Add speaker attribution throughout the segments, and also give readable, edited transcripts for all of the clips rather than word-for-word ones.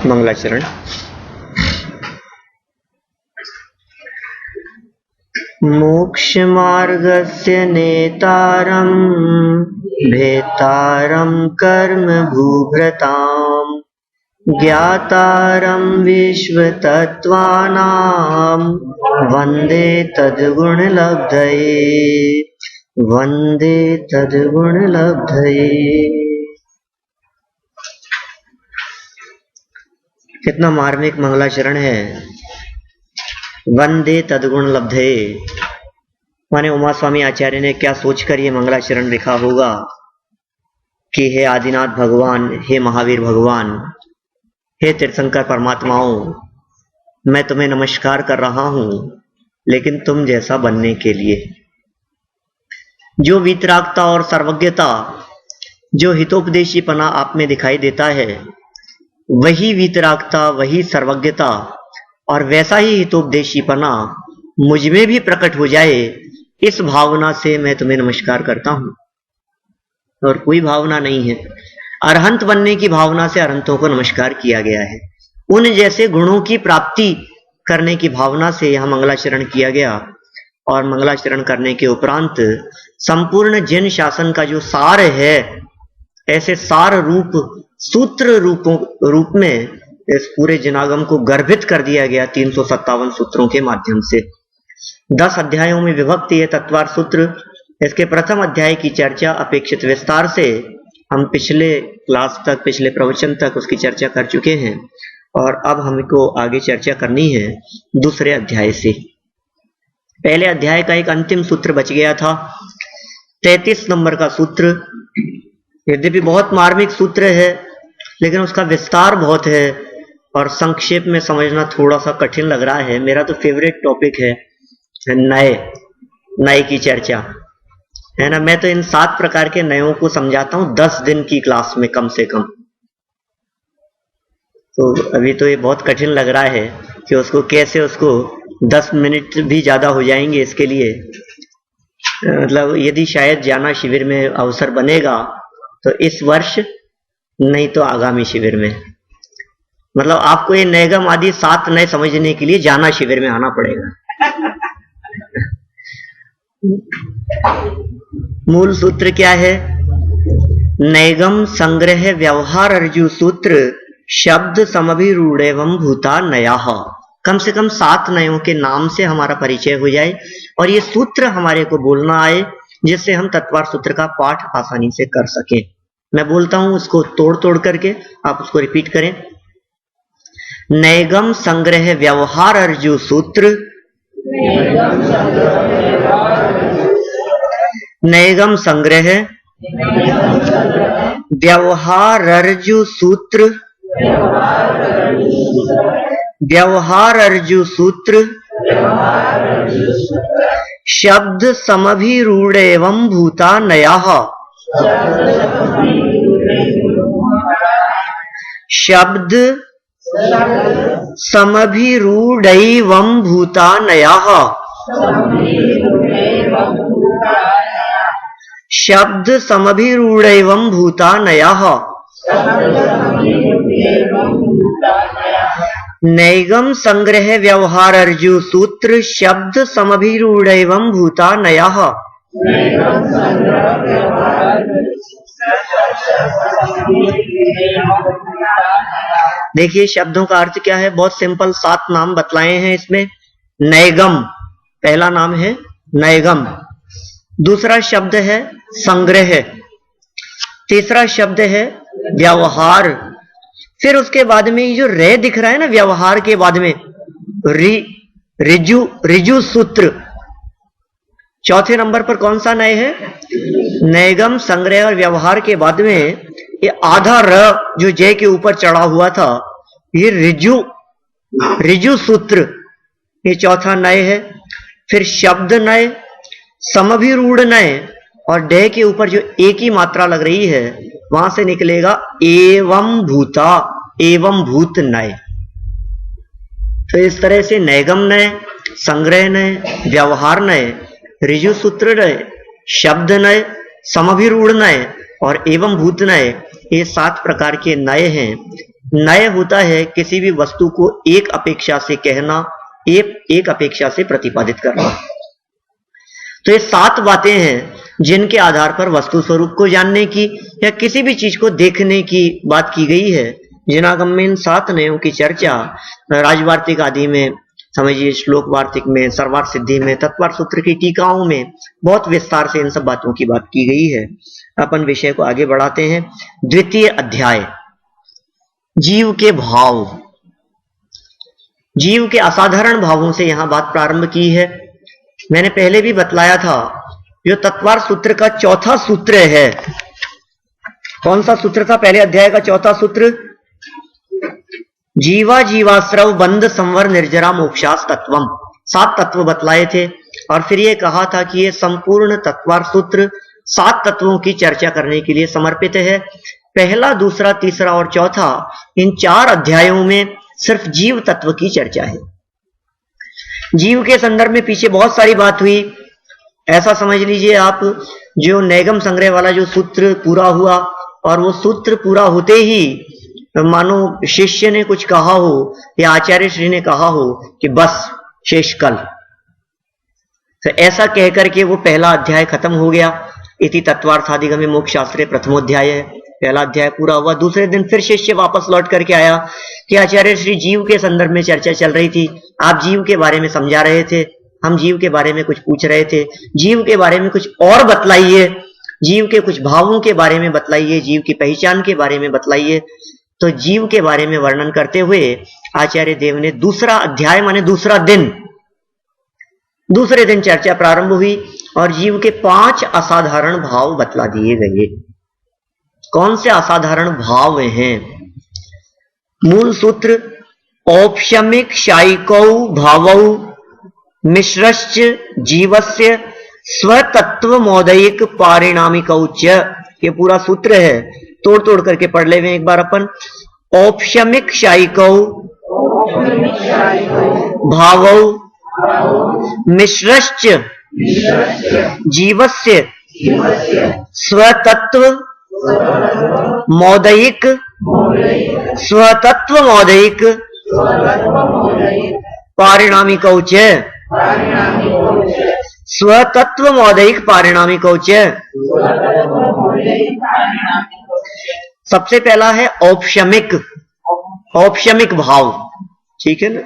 Speaker 1: मंगलाचरण। मोक्षमार्गस्य नेतारं भेतारं कर्म भूभृतां ज्ञातारं विश्वतत्त्वानां वन्दे तद्गुणलब्धये वन्दे तद्गुणलब्धये। कितना मार्मिक मंगलाचरण है। वंदे तद्गुण लब्धे, माने उमा स्वामी आचार्य ने क्या सोचकर ये मंगलाचरण लिखा होगा कि हे आदिनाथ भगवान, हे महावीर भगवान, हे तीर्थंकर परमात्माओं, मैं तुम्हें नमस्कार कर रहा हूं, लेकिन तुम जैसा बनने के लिए। जो वीतरागता और सर्वज्ञता, जो हितोपदेशीपना आप में दिखाई देता है, वही वीतरागता, वही सर्वज्ञता और वैसा ही हितोपदेशीपना मुझ में भी प्रकट हो जाए, इस भावना से मैं तुम्हें नमस्कार करता हूं। और कोई भावना नहीं है। अरहंत बनने की भावना से अरहंतों को नमस्कार किया गया है। उन जैसे गुणों की प्राप्ति करने की भावना से यहां मंगलाचरण किया गया। और मंगलाचरण करने के उपरांत संपूर्ण जैन शासन का जो सार है, ऐसे सार रूप सूत्र रूप में इस पूरे जनागम को गर्भित कर दिया गया 357 सूत्रों के माध्यम से। 10 अध्यायों में विभक्त ये तत्वार सूत्र। इसके प्रथम अध्याय की चर्चा अपेक्षित विस्तार से हम पिछले क्लास तक, पिछले प्रवचन तक उसकी चर्चा कर चुके हैं और अब हमको आगे चर्चा करनी है दूसरे अध्याय से। पहले अध्याय का एक अंतिम सूत्र बच गया था, 33 नंबर का सूत्र। यद्यपि बहुत मार्मिक सूत्र है, लेकिन उसका विस्तार बहुत है और संक्षेप में समझना थोड़ा सा कठिन लग रहा है। मेरा तो फेवरेट टॉपिक है नए की चर्चा, है ना। मैं तो इन 7 प्रकार के नयों को समझाता हूं 10 दिन की क्लास में कम से कम। तो अभी तो ये बहुत कठिन लग रहा है कि उसको कैसे, उसको 10 मिनट भी ज्यादा हो जाएंगे इसके लिए। मतलब यदि शायद जाना शिविर में अवसर बनेगा तो इस वर्ष, नहीं तो आगामी शिविर में। मतलब आपको ये नैगम आदि 7 नए समझने के लिए जाना शिविर में आना पड़ेगा। मूल सूत्र क्या है? नैगम संग्रह व्यवहार अर्जु सूत्र शब्द समभिरूढ़ एवं भूता नया। कम से कम 7 नयों के नाम से हमारा परिचय हो जाए और ये सूत्र हमारे को बोलना आए, जिससे हम तत्वार सूत्र का पाठ आसानी से कर सकें। मैं बोलता हूं, उसको तोड़ तोड़ करके आप उसको रिपीट करें। नैगम संग्रह व्यवहार अर्जु सूत्र, नैगम संग्रह व्यवहार अर्जु सूत्र, व्यवहार अर्जु सूत्र शब्द समभिरूढ़ एवं भूता नया। शब्द समभिरूढ़ एवं भूता नया। शब्द समभिरूढ़ एवं भूता नया। नैगम संग्रह व्यवहार अर्जु सूत्र शब्द समभिरूढ़ एवं भूता नया। देखिए शब्दों का अर्थ क्या है, बहुत सिंपल। 7 नाम बतलाए हैं इसमें। नैगम पहला नाम है, नैगम। दूसरा शब्द है संग्रह। तीसरा शब्द है व्यवहार। फिर उसके बाद में ये जो रे दिख रहा है ना, व्यवहार के बाद में ऋजु सूत्र। चौथे नंबर पर कौन सा नय है? नैगम संग्रह और व्यवहार के बाद में ये आधा र जो जय के ऊपर चढ़ा हुआ था, ये ऋजु सूत्र, ये चौथा नय है। फिर शब्द नय, समभिरूढ़ नय और डे के ऊपर जो एक ही मात्रा लग रही है, वहां से निकलेगा एवं भूता, एवं भूत नय। तो इस तरह से नैगम नय, संग्रह नय, व्यवहार नय, ऋजु सूत्र नय, शब्द नय, समभिरूढ़ नय और एवं भूत नय, ये 7 प्रकार के नय हैं। नय होता है किसी भी वस्तु को एक अपेक्षा से कहना, एक अपेक्षा से प्रतिपादित करना। तो ये 7 बातें हैं जिनके आधार पर वस्तु स्वरूप को जानने की या किसी भी चीज को देखने की बात की गई है। जिनागम में इन 7 नयों की चर्चा राजवार्तिक आदि में, समझिए श्लोक वार्तिक में, सर्वार्थ सिद्धि में, तत्वार सूत्र की टीकाओं में बहुत विस्तार से इन सब बातों की बात की गई है। अपन विषय को आगे बढ़ाते हैं। द्वितीय अध्याय, जीव के भाव। जीव के असाधारण भावों से यहां बात प्रारंभ की है। मैंने पहले भी बतलाया था, जो तत्वार सूत्र का चौथा सूत्र है। कौन सा सूत्र था पहले अध्याय का चौथा सूत्र? जीवा जीवाश्रव बंध संवर निर्जरा मोक्षास तत्वम। 7 तत्व बतलाए थे और फिर ये कहा था कि ये संपूर्ण तत्वार सूत्र 7 तत्वों की चर्चा करने के लिए समर्पित है। पहला, दूसरा, तीसरा और चौथा, इन 4 अध्यायों में सिर्फ जीव तत्व की चर्चा है। जीव के संदर्भ में पीछे बहुत सारी बात हुई। ऐसा समझ लीजिए आप, जो नैगम संग्रह वाला जो सूत्र पूरा हुआ और वो सूत्र पूरा होते ही मानो शिष्य ने कुछ कहा हो या आचार्य श्री ने कहा हो कि बस शेष कल, तो ऐसा कहकर के वो पहला अध्याय खत्म हो गया। इति तत्वार्थादिगमे मोक्ष शास्त्रे प्रथमोध्याय है, पहला अध्याय पूरा हुआ। दूसरे दिन फिर शिष्य वापस लौट करके आया कि आचार्य श्री जीव के संदर्भ में चर्चा चल रही थी, आप जीव के बारे में समझा रहे थे, हम जीव के बारे में कुछ पूछ रहे थे, जीव के बारे में कुछ और बतलाइए, जीव के कुछ भावों के बारे में बतलाइए, जीव की पहचान के बारे में बतलाइए। तो जीव के बारे में वर्णन करते हुए आचार्य देव ने दूसरा अध्याय माने दूसरे दिन चर्चा प्रारंभ हुई और जीव के 5 असाधारण भाव बतला दिए गए। कौन से असाधारण भाव हैं? मूल सूत्र, औपशमिक शायिकौ भावौ मिश्रश्च जीवस्य स्वतत्व मौदयिक पारिणामिकौ च। ये पूरा सूत्र है, तोड़ तोड़ करके पढ़ ले एक बार अपन। औपशमिक शायिकौ भावौ मिश्रश्च जीवस्य स्वतत्व मौदयिक पारिणामिकौ च। स्वतत्व मौदयिक पारिणामिकौ च। सबसे पहला है औपशमिक भाव, ठीक है ना।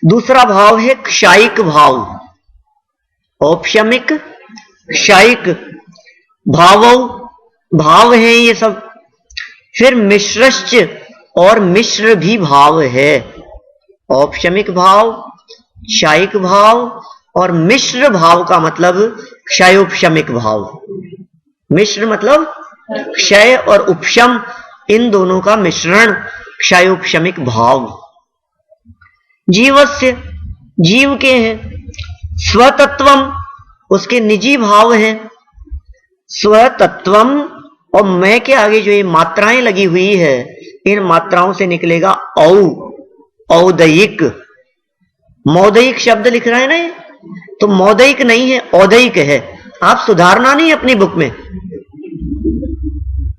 Speaker 1: दूसरा भाव है क्षायिक भाव। औपशमिक, क्षायिक भाव है ये सब। फिर मिश्रश्च, और मिश्र भी भाव है। औपशमिक भाव, क्षायिक भाव और मिश्र भाव का मतलब क्षयोपशमिक भाव। मिश्र मतलब क्षय और उपशम, इन दोनों का मिश्रण क्षयोपशमिक भाव। जीवस्य, जीव के हैं। स्वतत्वम, उसके निजी भाव हैं। स्वतत्वम, और मैं के आगे जो ये मात्राएं लगी हुई है, इन मात्राओं से निकलेगा औदयिक। मौदयिक शब्द लिख रहा है ना, तो मौदयिक नहीं है, औदयिक है। आप सुधारना नहीं अपनी बुक में।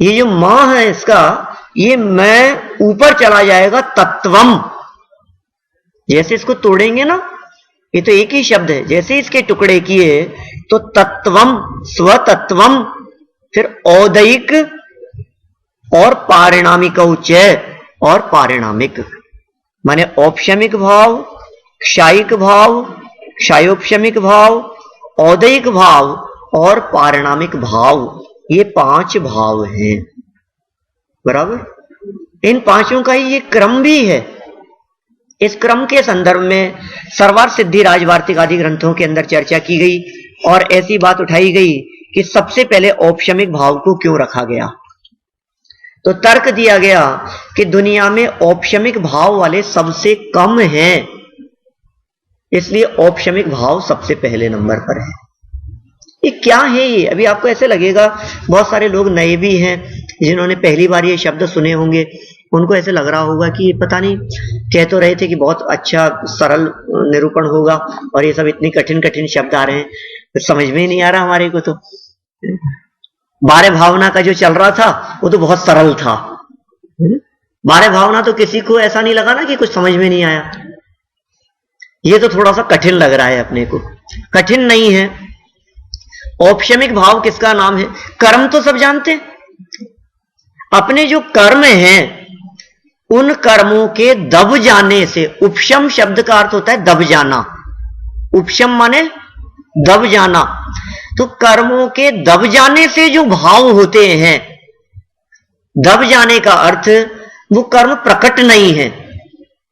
Speaker 1: ये जो मां है इसका, ये मैं ऊपर चला जाएगा तत्वम। जैसे इसको तोड़ेंगे ना, ये तो एक ही शब्द है, जैसे इसके टुकड़े किए तो तत्वम, स्वतत्वम, फिर औदयिक और पारिणामिकौ च, और पारिणामिक माने औपशमिक भाव, क्षायिक भाव, क्षयोपशमिक भाव, औदयिक भाव और पारिणामिक भाव। ये 5 भाव हैं, बराबर। इन 5 का ही ये क्रम भी है। इस क्रम के संदर्भ में सर्वार्थ सिद्धि राजवार्तिक आदि ग्रंथों के अंदर चर्चा की गई और ऐसी बात उठाई गई कि सबसे पहले औपशमिक भाव को क्यों रखा गया। तो तर्क दिया गया कि दुनिया में औपशमिक भाव वाले सबसे कम हैं, इसलिए औपशमिक भाव सबसे पहले नंबर पर है। ये क्या है? ये अभी आपको ऐसे लगेगा, बहुत सारे लोग नए भी हैं जिन्होंने पहली बार ये शब्द सुने होंगे, उनको ऐसे लग रहा होगा कि पता नहीं, कह तो रहे थे कि बहुत अच्छा सरल निरूपण होगा और ये सब इतनी कठिन कठिन शब्द आ रहे हैं, तो समझ में ही नहीं आ रहा हमारे को। तो बारे भावना का जो चल रहा था वो तो बहुत सरल था, बाह्य भावना तो किसी को ऐसा नहीं लगा ना कि कुछ समझ में नहीं आया, ये तो थोड़ा सा कठिन लग रहा है अपने को। कठिन नहीं है। औपशमिक भाव किसका नाम है? कर्म तो सब जानते हैं। अपने जो कर्म हैं उन कर्मों के दब जाने से, उपशम शब्द का अर्थ होता है दब जाना। उपशम माने दब जाना। तो कर्मों के दब जाने से जो भाव होते हैं, दब जाने का अर्थ वो कर्म प्रकट नहीं है,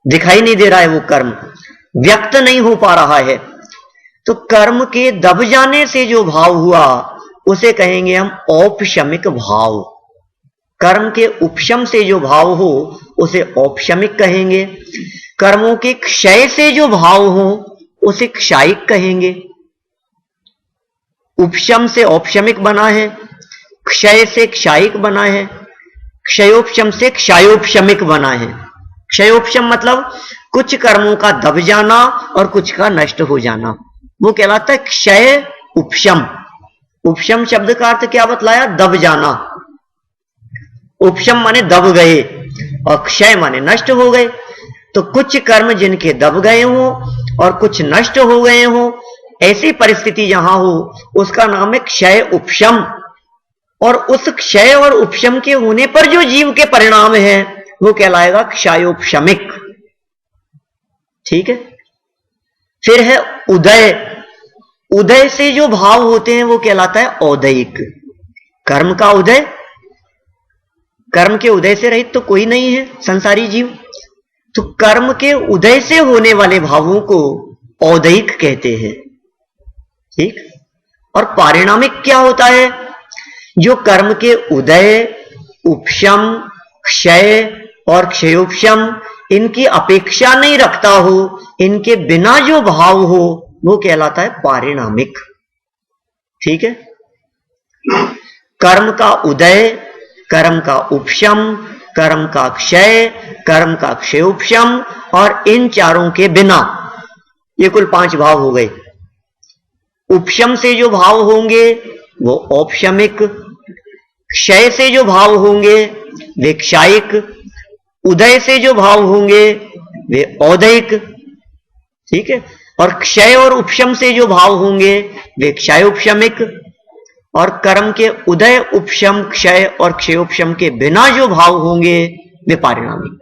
Speaker 1: दिखाई नहीं दे रहा है, वो कर्म व्यक्त नहीं हो पा रहा है। तो कर्म के दब जाने से जो भाव हुआ उसे कहेंगे हम औपशमिक भाव। कर्म के उपशम से जो भाव हो उसे औपशमिक कहेंगे। कर्मों के क्षय से जो भाव हो उसे क्षायिक कहेंगे। उपशम से औपशमिक बना है, क्षय से क्षायिक बना है, क्षयोपशम से क्षायोपशमिक बना है। क्षयोपशम मतलब कुछ कर्मों का दब जाना और कुछ का नष्ट हो जाना, वो कहलाता है क्षय उपशम। उपशम शब्द का अर्थ क्या बतलाया? दब जाना। उपशम माने दब गए और क्षय माने नष्ट हो गए। तो कुछ कर्म जिनके दब गए हो और कुछ नष्ट हो गए हो, ऐसी परिस्थिति जहां हो उसका नाम है क्षय उपशम। और उस क्षय और उपशम के होने पर जो जीव के परिणाम है वो कहलाएगा क्षयोपशमिक। ठीक है। फिर है उदय। उदय से जो भाव होते हैं वो कहलाता है औदयिक। कर्म का उदय, कर्म के उदय से रहित तो कोई नहीं है संसारी जीव, तो कर्म के उदय से होने वाले भावों को औदयिक कहते हैं। ठीक। और पारिणामिक क्या होता है? जो कर्म के उदय, उपशम, क्षय और क्षयोपशम इनकी अपेक्षा नहीं रखता हो, इनके बिना जो भाव हो वो कहलाता है पारिणामिक। ठीक है। कर्म का उदय, कर्म का उपशम, कर्म का क्षय, कर्म का क्षयोपशम और इन चारों के बिना, ये कुल 5 भाव हो गए। उपशम से जो भाव होंगे वो औपशमिक, क्षय से जो भाव होंगे वे क्षायिक, उदय से जो भाव होंगे वे औदयिक। ठीक है। और क्षय और उपशम से जो भाव होंगे वे क्षयोपशमिक, और कर्म के उदय, उपशम, क्षय और क्षयोपशम के बिना जो भाव होंगे वे पारिणामिक।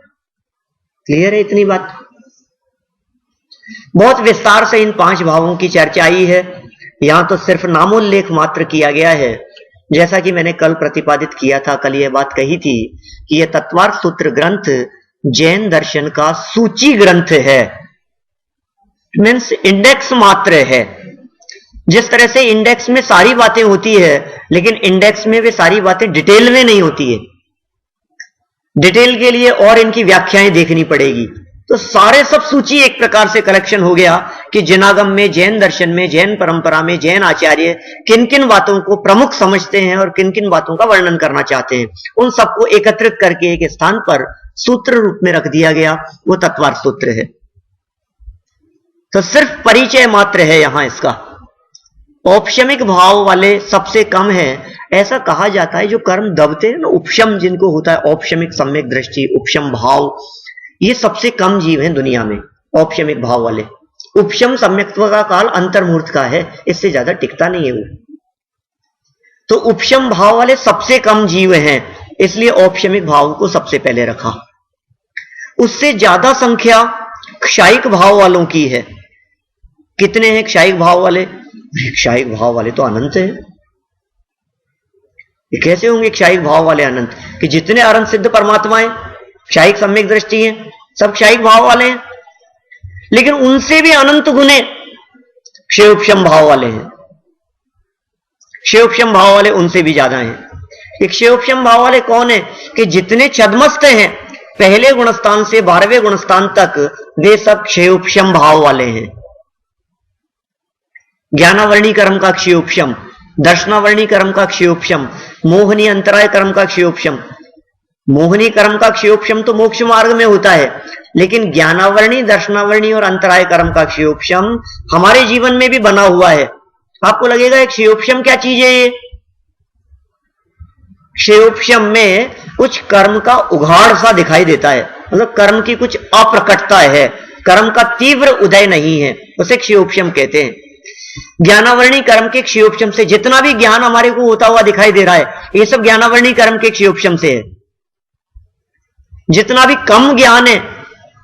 Speaker 1: क्लियर है इतनी बात? बहुत विस्तार से इन 5 भावों की चर्चा आई है, यहां तो सिर्फ नामोल्लेख मात्र किया गया है। जैसा कि मैंने कल प्रतिपादित किया था, कल यह बात कही थी कि यह तत्वार्थ सूत्र ग्रंथ जैन दर्शन का सूची ग्रंथ है, मीन्स इंडेक्स मात्र है। जिस तरह से इंडेक्स में सारी बातें होती है, लेकिन इंडेक्स में वे सारी बातें डिटेल में नहीं होती है, डिटेल के लिए और इनकी व्याख्याएं देखनी पड़ेगी। तो सारे सब सूची एक प्रकार से कलेक्शन हो गया कि जिनागम में, जैन दर्शन में, जैन परंपरा में जैन आचार्य किन किन बातों को प्रमुख समझते हैं और किन किन बातों का वर्णन करना चाहते हैं, उन सबको एकत्रित करके एक स्थान पर सूत्र रूप में रख दिया गया, वो तत्वार्थ सूत्र है। तो सिर्फ परिचय मात्र है यहां इसका। औपशमिक भाव वाले सबसे कम है, ऐसा कहा जाता है। जो कर्म दबते हैं ना, उपशम जिनको होता है, औपशमिक सम्यक दृष्टि, उपशम भाव, ये सबसे कम जीव हैं दुनिया में, औपशमिक भाव वाले। उपशम सम्यक्त्व का काल अंतर्मूर्त का है, इससे ज्यादा टिकता नहीं है वो। तो उपशम भाव वाले सबसे कम जीव हैं, इसलिए औपशमिक भाव को सबसे पहले रखा। उससे ज्यादा संख्या क्षायिक भाव वालों की है। कितने हैं क्षायिक भाव वाले? क्षायिक भाव वाले तो अनंत है। ये कैसे होंगे क्षायिक भाव वाले अनंत? कि जितने अनंत सिद्ध परमात्माएं क्षायिक सम्यक दृष्टि हैं, सब क्षायिक भाव वाले हैं, लेकिन उनसे भी अनंत गुने क्षयोपशम भाव वाले हैं। क्षयोपशम भाव वाले उनसे भी ज्यादा हैं। क्षयोपशम भाव वाले कौन है? कि जितने छद्मस्त हैं पहले गुणस्थान से 12वें गुणस्थान तक, वे सब क्षयोपशम भाव वाले हैं। ज्ञानावर्णी कर्म का क्षयोपशम, दर्शनावर्णी कर्म का क्षयोपशम, मोहनी अंतराय कर्म का क्षयोपशम। मोहनी कर्म का क्षयोपशम तो मोक्ष मार्ग में होता है, लेकिन ज्ञानावर्णी, दर्शनावर्णी और अंतराय कर्म का क्षयोपशम हमारे जीवन में भी बना हुआ है। आपको लगेगा एक क्षयोपशम क्या चीज है? ये क्षयोपशम में कुछ कर्म का उघाड़ सा दिखाई देता है, मतलब कर्म की कुछ अप्रकटता है, कर्म का तीव्र उदय नहीं है, उसे क्षयोपशम कहते हैं। ज्ञानावरणी कर्म के क्षयोपशम से जितना भी ज्ञान हमारे को होता हुआ दिखाई दे रहा है, ये सब ज्ञानावरणी कर्म के क्षयोपशम से है। जितना भी कम ज्ञान है,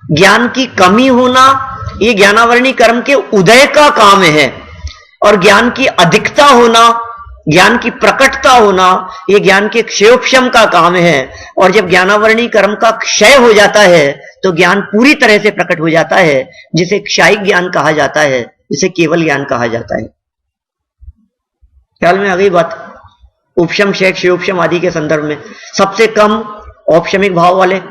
Speaker 1: ज्ञान की कमी होना, ये ज्ञानावरणी कर्म के उदय का काम है, और ज्ञान की अधिकता होना, ज्ञान की प्रकटता होना, ये ज्ञान के क्षयोपशम का काम है। और जब ज्ञानावरणी कर्म का क्षय हो जाता है तो ज्ञान पूरी तरह से प्रकट हो जाता है, जिसे क्षायिक ज्ञान कहा जाता है, जिसे केवल ज्ञान कहा जाता है। ख्याल में आ गई बात? उपशम, क्षय, क्षयोपशम आदि के संदर्भ में सबसे कम औपशमिक भाव वाले,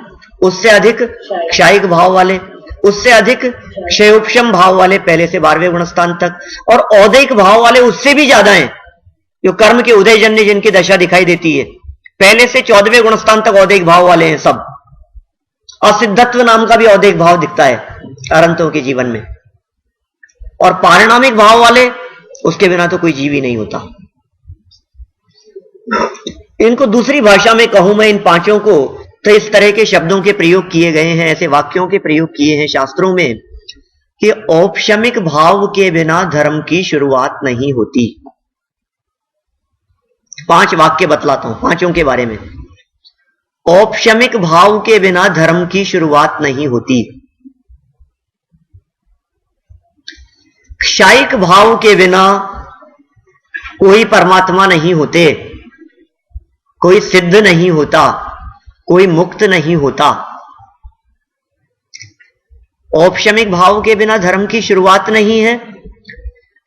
Speaker 1: उससे अधिक क्षायिक भाव वाले, उससे अधिक क्षयोपशम भाव वाले पहले से 12वें गुणस्थान तक, और औदैक भाव वाले उससे भी ज्यादा हैं, जो कर्म के उदयजन्य जिनकी दशा दिखाई देती है, पहले से 14वें गुणस्थान तक औदैक भाव वाले हैं सब। असिद्धत्व नाम का भी औदैक भाव दिखता है अरंतों के जीवन में। और पारिणामिक भाव वाले, उसके बिना तो कोई जीव ही नहीं होता। इनको दूसरी भाषा में कहूं मैं इन पांचों को, तो इस तरह के शब्दों के प्रयोग किए गए हैं, ऐसे वाक्यों के प्रयोग किए हैं शास्त्रों में कि औपशमिक भाव के बिना धर्म की शुरुआत नहीं होती। 5 वाक्य बतलाता हूं पांचों के बारे में। औपशमिक भाव के बिना धर्म की शुरुआत नहीं होती। क्षायिक भाव के बिना कोई परमात्मा नहीं होते, कोई सिद्ध नहीं होता, कोई मुक्त नहीं होता। औपशमिक भाव के बिना धर्म की शुरुआत नहीं है,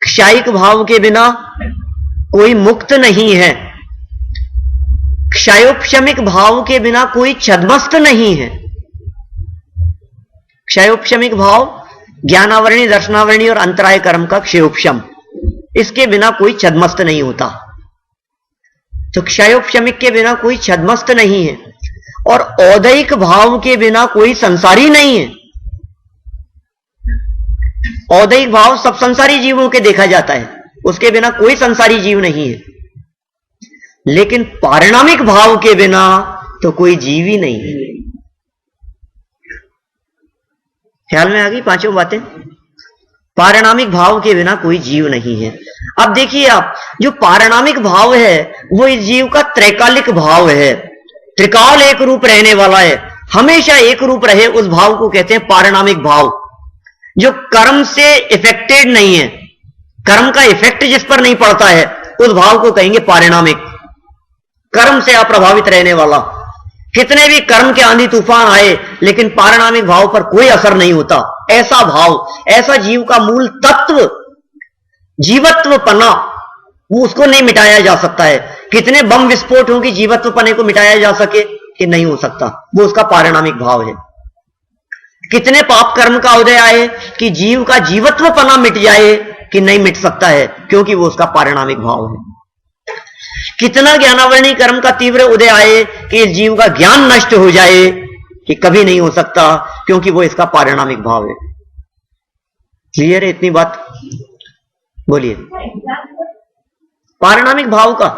Speaker 1: क्षायिक भाव के बिना कोई मुक्त नहीं है, क्षयोपशमिक भाव के बिना कोई छद्मस्त नहीं है। क्षयोपशमिक भाव ज्ञानावरणी, दर्शनावरणी और अंतराय कर्म का क्षयोपशम, इसके बिना कोई छद्मस्त नहीं होता। तो क्षयोपशमिक के बिना कोई छद्मस्त नहीं है, और औदैक भाव के बिना कोई संसारी नहीं है। औदैक भाव सब संसारी जीवों के देखा जाता है, उसके बिना कोई संसारी जीव नहीं है। लेकिन पारिणामिक भाव के बिना तो कोई जीव ही नहीं है। ख्याल में आ गई पांचों बातें? पारिणामिक भाव के बिना कोई जीव नहीं है। अब देखिए आप, जो पारिणामिक भाव है वो इस जीव का त्रैकालिक भाव है, त्रिकाल एक रूप रहने वाला है, हमेशा एक रूप रहे, उस भाव को कहते हैं पारिणामिक भाव। जो कर्म से इफेक्टेड नहीं है, कर्म का इफेक्ट जिस पर नहीं पड़ता है, उस भाव को कहेंगे पारिणामिक। कर्म से अप्रभावित रहने वाला, कितने भी कर्म के आंधी तूफान आए लेकिन पारिणामिक भाव पर कोई असर नहीं होता, ऐसा भाव, ऐसा जीव का मूल तत्व जीवत्व पना, वो उसको नहीं मिटाया जा सकता है। कितने बम विस्फोट हों कि जीवत्व पने को मिटाया जा सके, कि नहीं हो सकता, वो उसका पारिणामिक भाव है। कितने पाप कर्म का उदय आए कि जीव का जीवत्व पना मिट जाए, कि नहीं मिट सकता है, क्योंकि वो उसका पारिणामिक भाव है। कितना ज्ञानावरणी कर्म का तीव्र उदय आए कि इस जीव का ज्ञान नष्ट हो जाए, कि कभी नहीं हो सकता, क्योंकि वो इसका पारिणामिक भाव है। क्लियर है इतनी बात? बोलिए। पारिणामिक भाव का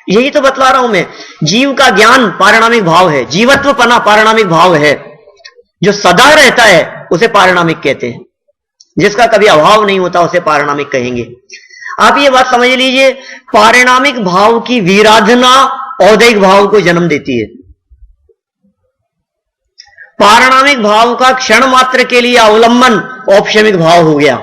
Speaker 1: यही तो बतला रहा हूं मैं। जीव का ज्ञान पारिणामिक भाव है, जीवत्व पना पारिणामिक भाव है। जो सदा रहता है उसे पारिणामिक कहते हैं, जिसका कभी अभाव नहीं होता उसे पारिणामिक कहेंगे। आप ये बात समझ लीजिए, पारिणामिक भाव की विराधना औदैक भाव को जन्म देती है। पारिणामिक भाव का क्षण मात्र के लिए अवलंबन औपशमिक भाव हो गया,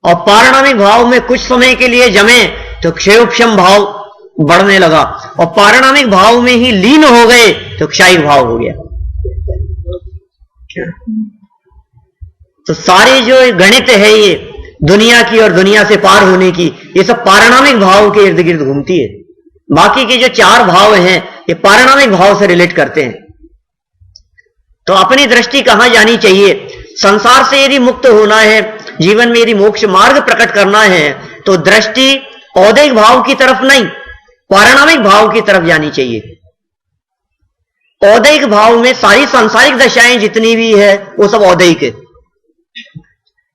Speaker 1: और पारिणामिक भाव में कुछ समय के लिए जमे तो क्षयोपशम भाव बढ़ने लगा, और पारिणामिक भाव में ही लीन हो गए तो क्षायिक भाव हो गया। तो सारी जो गणित है ये दुनिया की और दुनिया से पार होने की, ये सब पारिणामिक भाव के इर्द गिर्द घूमती है। बाकी के जो 4 भाव हैं ये पारिणामिक भाव से रिलेट करते हैं। तो अपनी दृष्टि कहां जानी चाहिए? संसार से यदि मुक्त होना है, जीवन में यदि मोक्ष मार्ग प्रकट करना है, तो दृष्टि औदैक भाव की तरफ नहीं, पारिणामिक भाव की तरफ जानी चाहिए। औदैक भाव में सारी सांसारिक दशाएं जितनी भी है वो सब औदैक है।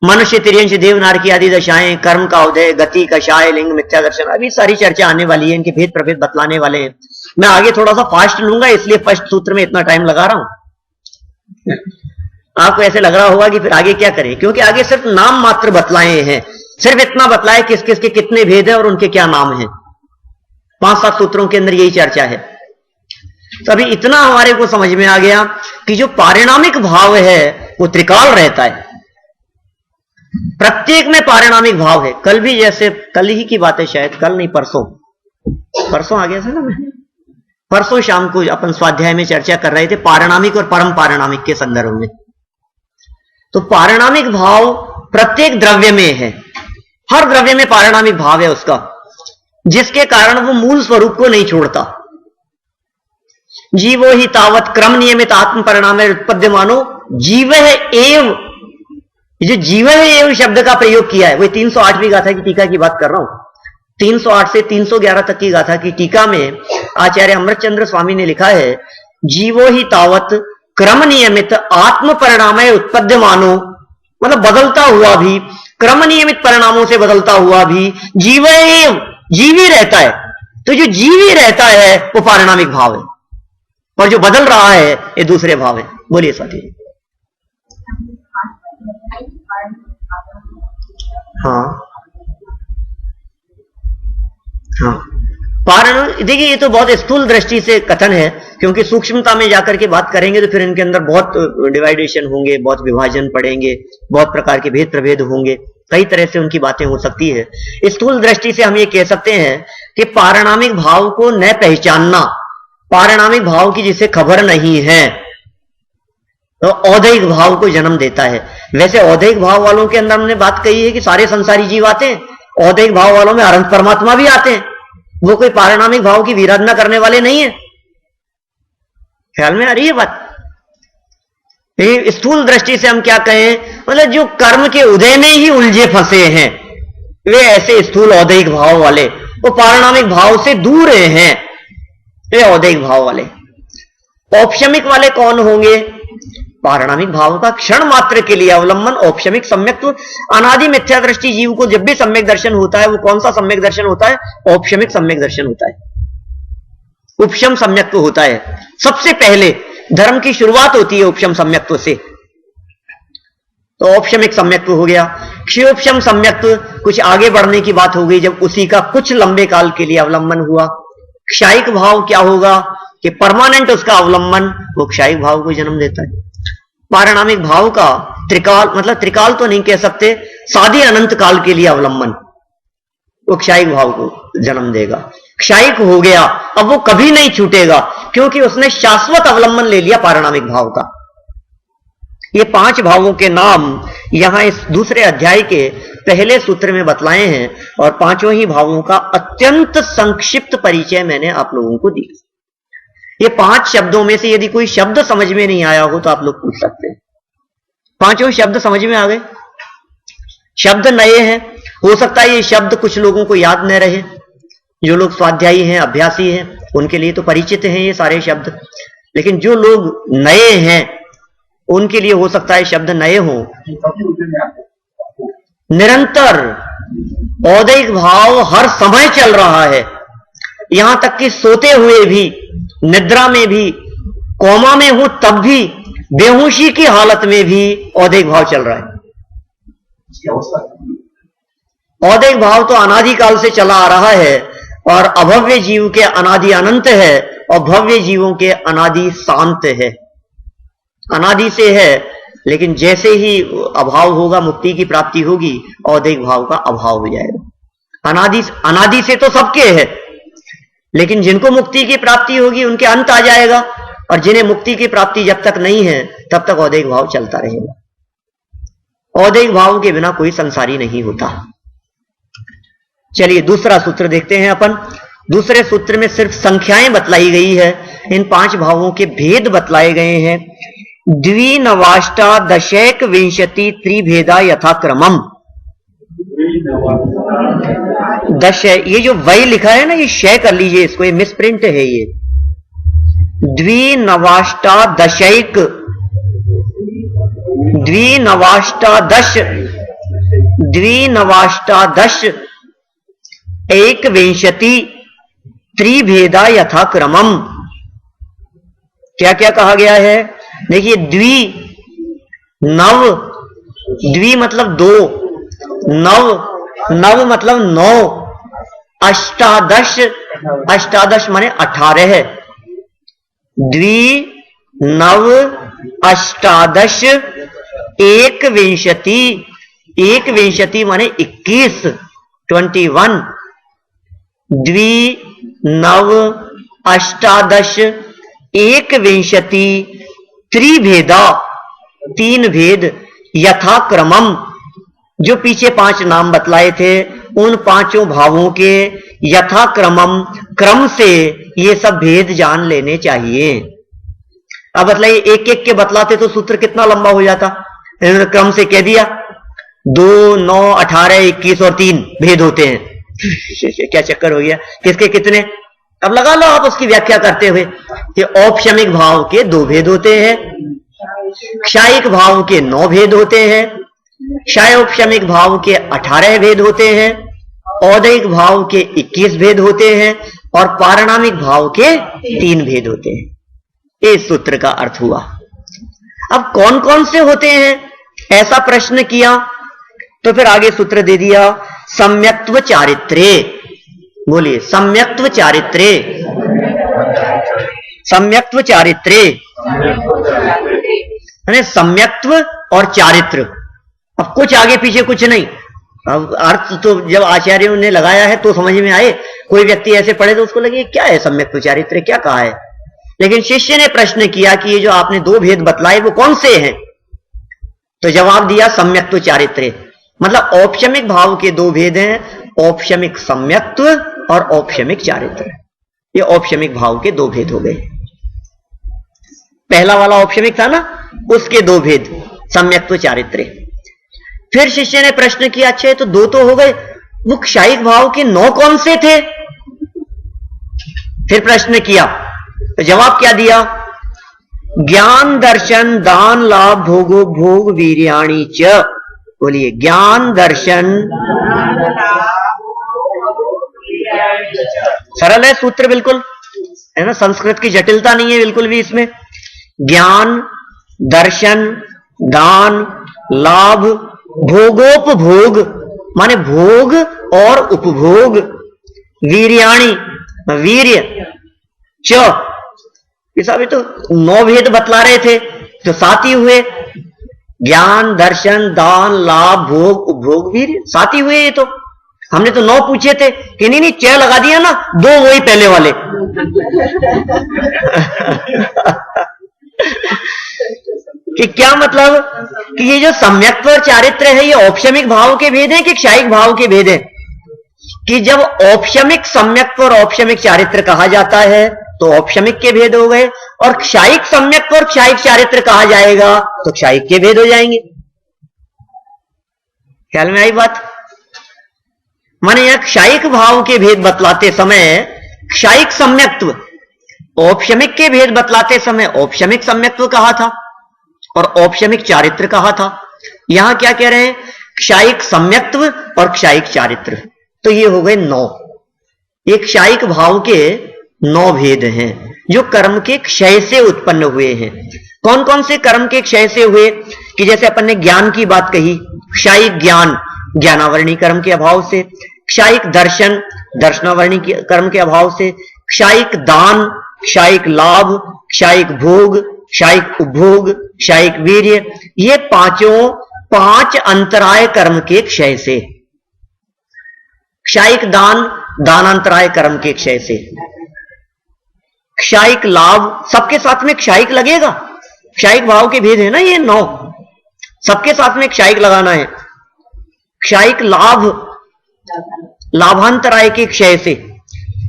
Speaker 1: मनुष्य, तिर्यंश, देवनार की आदि दशाएं, कर्म का उदय, गति, कषाय, लिंग, मिथ्या दर्शन, अभी सारी चर्चा आने वाली है, इनके भेद प्रभेद बतलाने वाले हैं। मैं आगे थोड़ा सा फास्ट लूंगा, इसलिए फर्स्ट सूत्र में इतना टाइम लगा रहा हूं। आपको ऐसे लग रहा होगा कि फिर आगे क्या करें, क्योंकि आगे सिर्फ नाम मात्र बतलाए हैं, सिर्फ इतना बतलाए किस किस के कितने भेद है और उनके क्या नाम हैं। 5-7 सूत्रों के अंदर यही चर्चा है। तो अभी इतना हमारे को समझ में आ गया कि जो पारिणामिक भाव है वो त्रिकाल रहता है, प्रत्येक में पारिणामिक भाव है। कल भी, जैसे कल ही की बात है, शायद कल नहीं परसों आ गया था ना, मैं परसों शाम को अपन स्वाध्याय में चर्चा कर रहे थे पारिणामिक और परम पारिणामिक के संदर्भ में। तो पारिणामिक भाव प्रत्येक द्रव्य में है, हर द्रव्य में पारिणामिक भाव है उसका, जिसके कारण वो मूल स्वरूप को नहीं छोड़ता। जीवो ही तावत क्रम नियमित आत्म परिणाम उत्पद्यमानो जीव है एव। जो जीव है एव शब्द का प्रयोग किया है, वही 308वीं गाथा की टीका की बात कर रहा हूं। 308 से 311 तक की गाथा की टीका में आचार्य अमृतचंद्र स्वामी ने लिखा है, जीवो ही तावत क्रम नियमित आत्म परिणाम उत्पद्यमानो, मतलब बदलता हुआ भी, क्रम नियमित परिणामों से बदलता हुआ भी जीव एव, जीवी रहता है। तो जो जीवी रहता है वो पारिणामिक भाव है, और जो बदल रहा है ये दूसरे भाव है। बोलिए साथी। हाँ हाँ, पारण, देखिए ये तो बहुत स्थूल दृष्टि से कथन है, क्योंकि सूक्ष्मता में जाकर के बात करेंगे तो फिर इनके अंदर बहुत डिवाइडेशन होंगे, बहुत विभाजन पड़ेंगे, बहुत प्रकार के भेद प्रभेद होंगे, कई तरह से उनकी बातें हो सकती है। स्थूल दृष्टि से हम ये कह सकते हैं कि पारिणामिक भाव को न पहचानना, पारिणामिक भाव की जिसे खबर नहीं है, तो औदैहिक भाव को जन्म देता है। वैसे औदैहिक भाव वालों के अंदर हमने बात कही है कि सारे संसारी जीव आते हैं, औदैहिक भाव वालों में अनंत परमात्मा भी आते हैं, वो कोई पारिणामिक भाव की विराधना करने वाले नहीं है। ख्याल में आ रही है बात? स्थूल दृष्टि से हम क्या कहें, मतलब जो कर्म के उदय में ही उलझे फंसे हैं, वे ऐसे स्थूल औदैहिक भाव वाले, वो पारिणामिक भाव से दूर हैं, वे औदैहिक भाव वाले। औपशमिक वाले कौन होंगे? पारिणामिक भाव का क्षण मात्र के लिए अवलंबन, औपशमिक सम्यक्त्व। अनादि मिथ्या दृष्टि जीव को जब भी सम्यक दर्शन होता है, वो कौन सा सम्यक दर्शन होता है? औपशमिक सम्यक दर्शन होता है, उपशम सम्यक्त्व होता है। सबसे पहले धर्म की शुरुआत होती है उपशम सम्यक्त्व से, तो औपशमिक सम्यक्त्व हो गया। क्षयोपशम सम्यक्त्व कुछ आगे बढ़ने की बात हो गई, जब उसी का कुछ लंबे काल के लिए अवलंबन हुआ। क्षायिक भाव क्या होगा कि परमानेंट उसका अवलंबन, वो क्षायिक भाव को जन्म देता है। पारिणामिक भाव का त्रिकाल, मतलब त्रिकाल तो नहीं कह सकते, सादे अनंत काल के लिए अवलंबन, वो क्षायिक भाव को जन्म देगा। क्षायिक हो गया, अब वो कभी नहीं छूटेगा, क्योंकि उसने शाश्वत अवलंबन ले लिया पारिणामिक भाव का। ये 5 भावों के नाम यहां इस दूसरे अध्याय के पहले सूत्र में बतलाए हैं, और 5 ही भावों का अत्यंत संक्षिप्त परिचय मैंने आप लोगों को दिया। ये 5 शब्दों में से यदि कोई शब्द समझ में नहीं आया हो तो आप लोग पूछ सकते हैं। 5 शब्द समझ में आ गए? शब्द नए हैं, हो सकता है ये शब्द कुछ लोगों को याद न रहे, जो लोग स्वाध्यायी हैं, अभ्यासी हैं, उनके लिए तो परिचित हैं ये सारे शब्द, लेकिन जो लोग नए हैं उनके लिए हो सकता है शब्द नए हों। निरंतर औदैहिक भाव हर समय चल रहा है, यहां तक कि सोते हुए भी, निद्रा में भी, कोमा में हूं तब भी, बेहोशी की हालत में भी औदैहिक भाव चल रहा है। औदैहिक भाव तो अनादिकाल से चला आ रहा है, और अभव्य जीव के अनादि अनंत है, और भव्य जीवों के अनादि शांत है। अनादि से है, लेकिन जैसे ही अभाव होगा, मुक्ति की प्राप्ति होगी, औदैहिक भाव का अभाव हो जाएगा। अनादि से तो सबके है, लेकिन जिनको मुक्ति की प्राप्ति होगी उनके अंत आ जाएगा, और जिन्हें मुक्ति की प्राप्ति जब तक नहीं है तब तक औदैहिक भाव चलता रहेगा। औदैहिक भाव के बिना कोई संसारी नहीं होता। चलिए दूसरा सूत्र देखते हैं अपन। दूसरे सूत्र में सिर्फ संख्याएं बतलाई गई है, इन 5 भावों के भेद बतलाए गए हैं। द्विनवाष्टा दशैक विंशति त्रिभेदा यथाक्रमम। ये जो वही लिखा है ना, ये शय कर लीजिए इसको, ये मिसप्रिंट है। ये द्विनवाष्टा दशैक, द्विनवाष्टा दश द्विनवाष्टादश एकविंशति त्रिभेदा यथाक्रमम। क्या क्या कहा गया है? देखिए, नव, द्वि मतलब दो, नव मतलब 9, अष्टादश, अष्टादश माने 18, नव अष्टादश एकविंशति, एकविंशति माने 21, 21, नव अष्टादश एकविंशति त्रिभेदा, 3 भेद, यथाक्रमम, जो पीछे 5 नाम बतलाए थे उन 5 भावों के यथाक्रमम, क्रम से ये सब भेद जान लेने चाहिए। अब बतलाइए, एक एक के बतलाते तो सूत्र कितना लंबा हो जाता। इन्होंने क्रम से कह दिया 2, 9, 18, 21 और 3 भेद होते हैं। क्या चक्कर हो गया, किसके कितने? अब लगा लो आप उसकी व्याख्या करते हुए कि औपशमिक भाव के 2 भेद होते हैं, क्षायिक भाव के 9 भेद होते हैं, क्षायोपशमिक भाव के 18 भेद होते हैं, औदैहिक भाव के 21 भेद होते हैं और पारिणामिक भाव के 3 भेद होते हैं। इस सूत्र का अर्थ हुआ। अब कौन कौन से होते हैं, ऐसा प्रश्न किया तो फिर आगे सूत्र दे दिया, सम्यक्त्व चारित्र्य। बोलिए, सम्यक्त्व चारित्र्य, सम्यक्त्व चारित्र्य, सम्यक्त्व और चारित्र। अब कुछ आगे पीछे कुछ नहीं, अब अर्थ तो जब आचार्यों ने लगाया है तो समझ में आए। कोई व्यक्ति ऐसे पढ़े तो उसको लगे क्या है सम्यक्त्व चारित्र्य, क्या कहा है। लेकिन शिष्य ने प्रश्न किया कि ये जो आपने 2 भेद बतलाए वो कौन से हैं, तो जवाब दिया सम्यक्त्व चारित्र्य, मतलब औपशमिक भाव के 2 भेद हैं, औपशमिक सम्यक्त्व और औपशमिक चारित्र्य। ये औपशमिक भाव के 2 भेद हो गए। पहला वाला औपशमिक था ना, उसके 2 भेद, सम्यक्त्व चारित्र्य। फिर शिष्य ने प्रश्न किया, अच्छा तो 2 तो हो गए, वो क्षायिक भाव के 9 कौन से थे? फिर प्रश्न किया तो जवाब क्या दिया, ज्ञान दर्शन दान लाभ भोगो भोग वीर्याणि च। बोलिए, ज्ञान दर्शन, सरल है सूत्र बिल्कुल, है ना, संस्कृत की जटिलता नहीं है बिल्कुल भी इसमें। ज्ञान दर्शन दान लाभ भोगोपभोग माने भोग और उपभोग, वीर्याणि वीर्य च, ये भी तो 9 भेद बतला रहे थे तो 7 ही हुए। ज्ञान दर्शन दान लाभ भोग उपभोग वीर्य 7 ही हुए। ये तो हमने तो 9 पूछे थे कि नहीं च लगा दिया ना, 2 वही पहले वाले। कि क्या मतलब कि ये जो सम्यक्त्व और चारित्र्य है ये औपशमिक भाव के भेद हैं कि क्षायिक भाव के भेद हैं? कि जब औपशमिक सम्यक्त्व और औपशमिक चारित्र्य कहा जाता है तो औपशमिक के भेद हो गए, और क्षायिक सम्यक्त्व और क्षायिक चारित्र्य कहा जाएगा तो क्षायिक के भेद हो जाएंगे। ख्याल में आई बात? माने यह क्षायिक भाव के भेद बतलाते समय क्षायिक सम्यक्त्व, औपशमिक के भेद बतलाते समय औपशमिक सम्यक्त्व कहा था और औपशमिक चारित्र कहा था। यहां क्या कह रहे हैं, क्षायिक सम्यक्त्व और क्षायिक चारित्र। तो ये हो गए 9। एक क्षायिक भाव के 9 भेद हैं जो कर्म के क्षय से उत्पन्न हुए हैं। कौन कौन से कर्म के क्षय से हुए, कि जैसे अपन ने ज्ञान की बात कही, क्षायिक ज्ञान ज्ञानावरणी कर्म के अभाव से, क्षायिक दर्शन दर्शनावरणी कर्म के अभाव से, क्षायिक दान क्षायिक लाभ क्षायिक भोग क्षायिक उपभोग क्षायिक वीर्य, ये 5 अंतराय कर्म के क्षय से। क्षायिक दान दानांतराय कर्म के क्षय से, क्षायिक लाभ सबके साथ में क्षायिक लगेगा, क्षायिक भाव के भेद है ना ये 9, सबके साथ में क्षायिक लगाना है। क्षायिक लाभ लाभांतराय के क्षय से,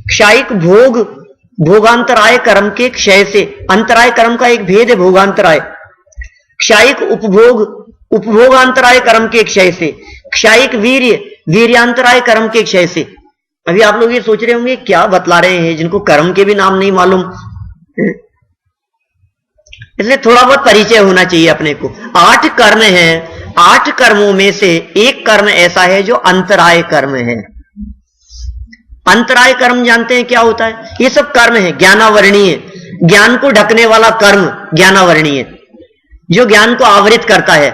Speaker 1: क्षायिक भोग भोगांतराय कर्म के क्षय से, अंतराय कर्म का एक भेद है भोगांतराय। क्षायिक उपभोग उपभोगांतराय कर्म के क्षय से, क्षायिक वीर्य वीर्यांतराय कर्म के क्षय से। अभी आप लोग ये सोच रहे होंगे क्या बतला रहे हैं, जिनको कर्म के भी नाम नहीं मालूम, इसलिए थोड़ा बहुत परिचय होना चाहिए अपने को। 8 कर्म हैं, 8 कर्मों में से एक कर्म ऐसा है जो अंतराय कर्म है। अंतराय कर्म जानते हैं क्या होता है? ये सब कर्म है ज्ञानावरणीय, ज्ञान को ढकने वाला कर्म ज्ञानावरणीय, जो ज्ञान को आवृत करता है।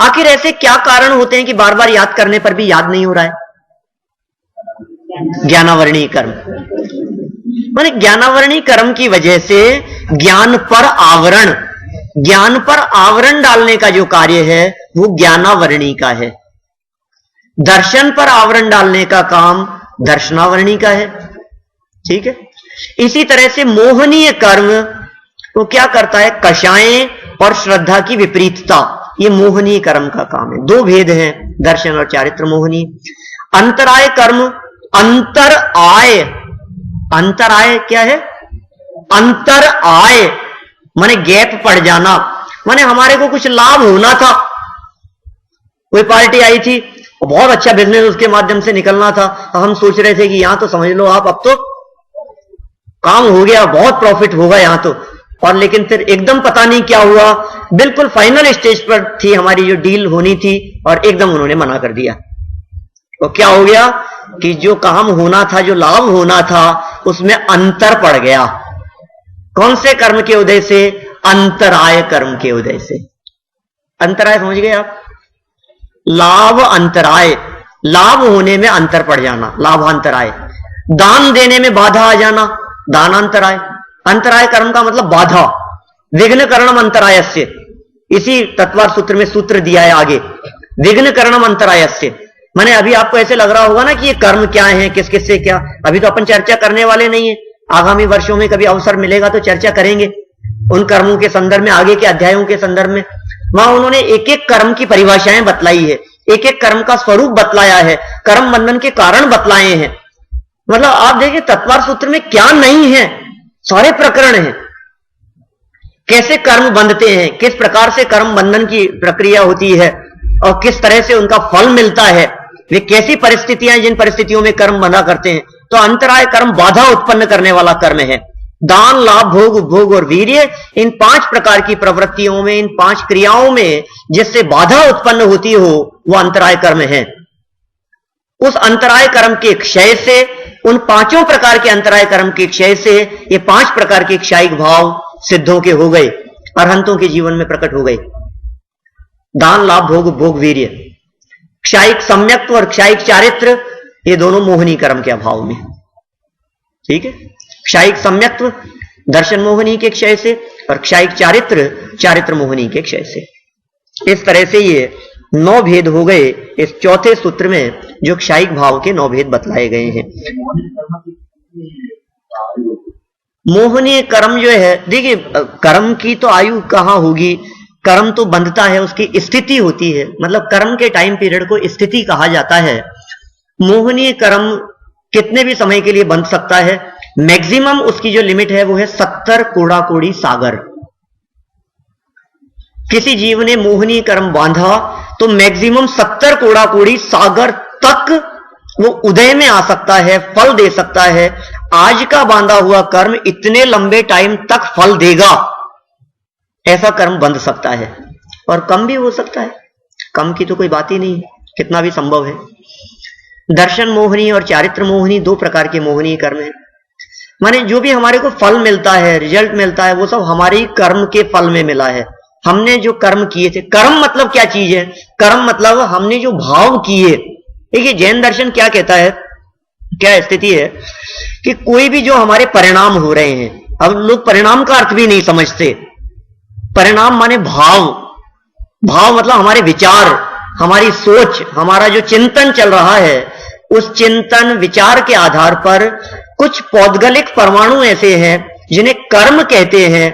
Speaker 1: आखिर ऐसे क्या कारण होते हैं कि बार बार याद करने पर भी याद नहीं हो रहा है? ज्ञानावरणीय कर्म, माने ज्ञानावरणीय कर्म की वजह से ज्ञान पर आवरण डालने का जो कार्य है वो ज्ञानावरणीय का है। दर्शन पर आवरण डालने का काम दर्शनावरणीय का है। ठीक है, इसी तरह से मोहनीय कर्म वो क्या करता है? कषायें और श्रद्धा की विपरीतता, ये मोहनीय कर्म का काम है। दो भेद हैं, दर्शन और चारित्र मोहनीय। अंतराय कर्म, अंतराय क्या है? अंतर आय माने गैप पड़ जाना, माने हमारे को कुछ लाभ होना था, कोई पार्टी आई थी और बहुत अच्छा बिजनेस उसके माध्यम से निकलना था, हम सोच रहे थे कि यहां तो समझ लो आप अब तो काम हो गया, बहुत प्रॉफिट होगा यहां तो, और लेकिन फिर एकदम पता नहीं क्या हुआ, बिल्कुल फाइनल स्टेज पर थी हमारी जो डील होनी थी और एकदम उन्होंने मना कर दिया। तो क्या हो गया कि जो काम होना था, जो लाभ होना था, उसमें अंतर पड़ गया। कौन से कर्म के उदय से? अंतराय कर्म के उदय से। अंतराय समझ गए आप? लाभ अंतराय, लाभ होने में अंतर पड़ जाना, लाभांतराय। दान देने में बाधा आ जाना, दानांतराय। अंतराय कर्म का मतलब बाधा, विघ्न करणम अंतरायस्य। इसी तत्वार सूत्र में सूत्र दिया है आगे, विघ्न करणम अंतरायस्य। माने अभी आपको ऐसे लग रहा होगा ना कि ये कर्म क्या है, किस किस से क्या, अभी तो अपन चर्चा करने वाले नहीं है। आगामी वर्षों में कभी अवसर मिलेगा तो चर्चा करेंगे उन कर्मों के संदर्भ में, आगे के अध्यायों के संदर्भ में। वहां उन्होंने एक एक कर्म की परिभाषाएं बतलाई है, एक एक कर्म का स्वरूप बतलाया है, कर्म बंधन के कारण बतलाए हैं। मतलब आप देखिए तत्वार सूत्र में क्या नहीं है, सारे प्रकरण हैं। कैसे कर्म बंधते हैं, किस प्रकार से कर्म बंधन की प्रक्रिया होती है और किस तरह से उनका फल मिलता है, वे कैसी परिस्थितियां जिन परिस्थितियों में कर्म बंधा करते हैं। तो अंतराय कर्म बाधा उत्पन्न करने वाला कर्म है। दान, लाभ, भोग, उपभोग और वीर्य, इन 5 प्रकार की प्रवृत्तियों में, इन 5 क्रियाओं में जिससे बाधा उत्पन्न होती हो वो अंतराय कर्म है। उस अंतराय कर्म के क्षय से, उन 5 प्रकार के अंतराय कर्म के क्षय से ये 5 प्रकार के क्षायिक भाव सिद्धों के हो गए, अरहंतों के जीवन में प्रकट हो गए। दान, लाभ, भोग, उपभोग, वीर्य। क्षायिक सम्यक्त्व और क्षायिक चारित्र, ये दोनों मोहनी कर्म के अभाव में। ठीक है, क्षायिक सम्यक्त्व दर्शन मोहनी के क्षय से और क्षायिक चारित्र मोहनी के क्षय से। इस तरह से ये 9 भेद हो गए इस चौथे सूत्र में, जो क्षायिक भाव के 9 भेद बतलाए गए हैं। मोहनीय कर्म जो है, देखिए कर्म की तो आयु कहां होगी, कर्म तो बंधता है, उसकी स्थिति होती है, मतलब कर्म के टाइम पीरियड को स्थिति कहा जाता है। मोहनीय कर्म कितने भी समय के लिए बंध सकता है, मैक्सिमम उसकी जो लिमिट है वो है 70 कोड़ा कोड़ी सागर। किसी जीव ने मोहनीय कर्म बांधा तो मैक्सिमम 70 कोड़ा कोड़ी सागर तक वो उदय में आ सकता है, फल दे सकता है। आज का बांधा हुआ कर्म इतने लंबे टाइम तक फल देगा, ऐसा कर्म बंध सकता है। और कम भी हो सकता है, कम की तो कोई बात ही नहीं, कितना भी संभव है। दर्शन मोहनी और चारित्र मोहनी 2 प्रकार के मोहनीय कर्म है। माने जो भी हमारे को फल मिलता है, रिजल्ट मिलता है, वो सब हमारे ही कर्म के फल में मिला है। हमने जो कर्म किए थे, कर्म मतलब क्या चीज है? कर्म मतलब हमने जो भाव किए। देखिए जैन दर्शन क्या कहता है, क्या स्थिति है कि कोई भी जो हमारे परिणाम हो रहे हैं, अब लोग परिणाम का अर्थ भी नहीं समझते। परिणाम माने भाव, भाव मतलब हमारे विचार, हमारी सोच, हमारा जो चिंतन चल रहा है, उस चिंतन विचार के आधार पर कुछ पौद्गलिक परमाणु ऐसे हैं जिन्हें कर्म कहते हैं।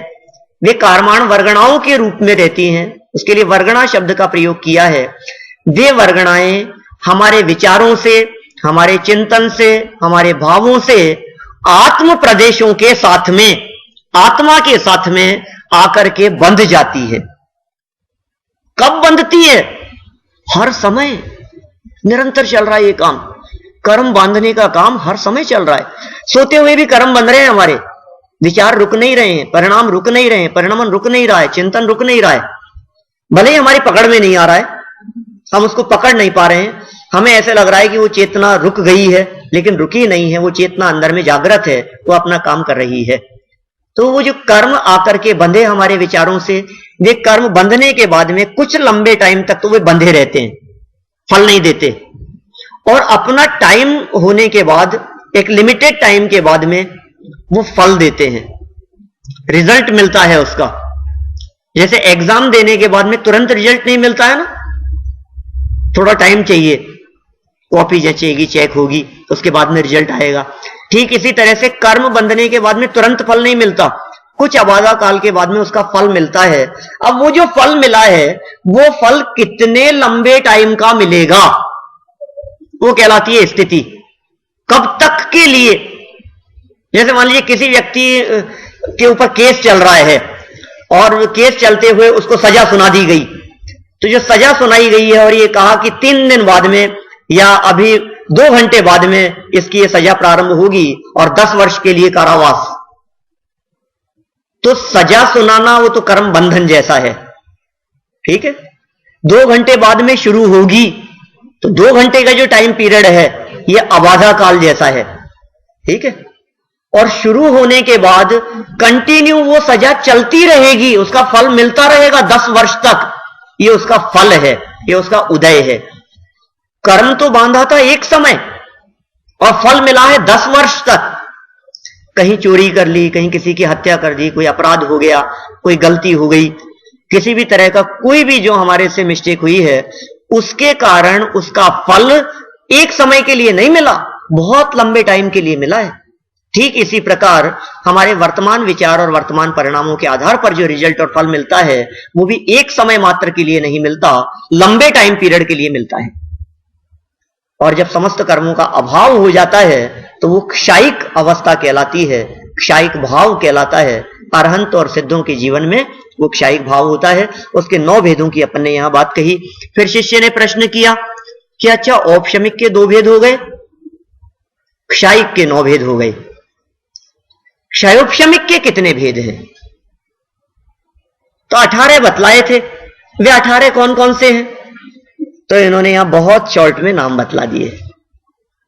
Speaker 1: वे कार्माण वर्गणाओं के रूप में रहती हैं, उसके लिए वर्गणा शब्द का प्रयोग किया है। वे वर्गणाएं हमारे विचारों से, हमारे चिंतन से, हमारे भावों से आत्म प्रदेशों के साथ में, आत्मा के साथ में आकर के बंध जाती है। कब बंधती है? हर समय निरंतर चल रहा है ये काम, कर्म बांधने का काम हर समय चल रहा है। सोते हुए भी कर्म बंध रहे हैं, हमारे विचार रुक नहीं रहे हैं, परिणाम रुक नहीं रहे हैं, परिणमन रुक नहीं रहा है, चिंतन रुक नहीं रहा है। भले ही हमारी पकड़ में नहीं आ रहा है, हम उसको पकड़ नहीं पा रहे हैं। हमें ऐसे लग रहा है कि वो चेतना रुक गई है, लेकिन रुकी नहीं है। वो चेतना अंदर में जागृत है, वो अपना काम कर रही है। तो वो जो कर्म आकर के बंधे हमारे विचारों से, वे कर्म बंधने के बाद में कुछ लंबे टाइम तक तो वे बंधे रहते हैं, फल नहीं देते, और अपना टाइम होने के बाद, एक लिमिटेड टाइम के बाद में वो फल देते हैं, रिजल्ट मिलता है उसका। जैसे एग्जाम देने के बाद में तुरंत रिजल्ट नहीं मिलता है ना, थोड़ा टाइम चाहिए, कॉपी जंचेगी, चेक होगी, उसके बाद में रिजल्ट आएगा। ठीक इसी तरह से कर्म बंधने के बाद में तुरंत फल नहीं मिलता, कुछ अबाधा काल के बाद में उसका फल मिलता है। अब वो जो फल मिला है, वो फल कितने लंबे टाइम का मिलेगा, वो कहलाती है स्थिति। कब तक के लिए? जैसे मान लीजिए किसी व्यक्ति के ऊपर केस चल रहा है और केस चलते हुए उसको सजा सुना दी गई, तो जो सजा सुनाई गई है और ये कहा कि 3 दिन बाद में या अभी 2 घंटे बाद में इसकी ये सजा प्रारंभ होगी और 10 वर्ष के लिए कारावास, तो सजा सुनाना वो तो कर्म बंधन जैसा है, ठीक है। 2 घंटे बाद में शुरू होगी, तो 2 घंटे का जो टाइम पीरियड है ये अबाधा काल जैसा है, ठीक है। और शुरू होने के बाद कंटिन्यू वो सजा चलती रहेगी, उसका फल मिलता रहेगा 10 वर्ष तक। ये उसका फल है, ये उसका उदय है। कर्म तो बांधा था एक समय और फल मिला है 10 वर्ष तक। कहीं चोरी कर ली, कहीं किसी की हत्या कर दी, कोई अपराध हो गया, कोई गलती हो गई, किसी भी तरह का कोई भी जो हमारे से मिस्टेक हुई है, उसके कारण उसका फल एक समय के लिए नहीं मिला, बहुत लंबे टाइम के लिए मिला है। ठीक इसी प्रकार हमारे वर्तमान विचार और वर्तमान परिणामों के आधार पर जो रिजल्ट और फल मिलता है, वो भी एक समय मात्र के लिए नहीं मिलता, लंबे टाइम पीरियड के लिए मिलता है। और जब समस्त कर्मों का अभाव हो जाता है तो वो क्षायिक अवस्था कहलाती है, क्षायिक भाव कहलाता है। अरहंत और सिद्धों के जीवन में वो क्षायिक भाव होता है। उसके 9 भेदों की अपन ने यहां बात कही। फिर शिष्य ने प्रश्न किया कि अच्छा, औपशमिक के 2 भेद हो गए, क्षायिक के 9 भेद हो गए, क्षयोपशमिक के कितने भेद हैं? तो 18 बतलाए थे। वे 18 कौन कौन से हैं? तो इन्होंने यहां बहुत शॉर्ट में नाम बतला दिए।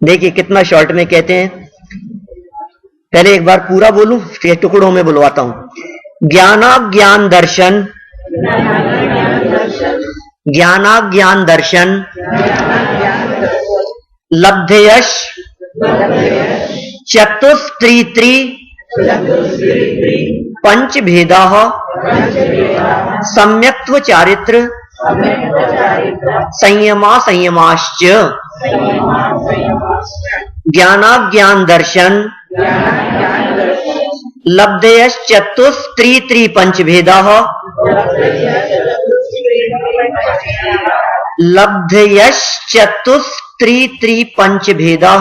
Speaker 1: देखिए कितना शॉर्ट में कहते हैं। पहले एक बार पूरा बोलूं, फिर टुकड़ों में बुलवाता हूं। ज्ञानाज्ञान दर्शन, ज्ञानाज्ञान दर्शन, लब्धयश, चतुस्त्रित्री, पंच भेदा, सम्यक्त्व चारित्र, संयमा संयमाश्च। ज्ञानाज्ञान दर्शन, लब्धयश चतुस्त्रित्री पंच भेदा, लब्धयश चतुस्त्रित्री पंच भेदा,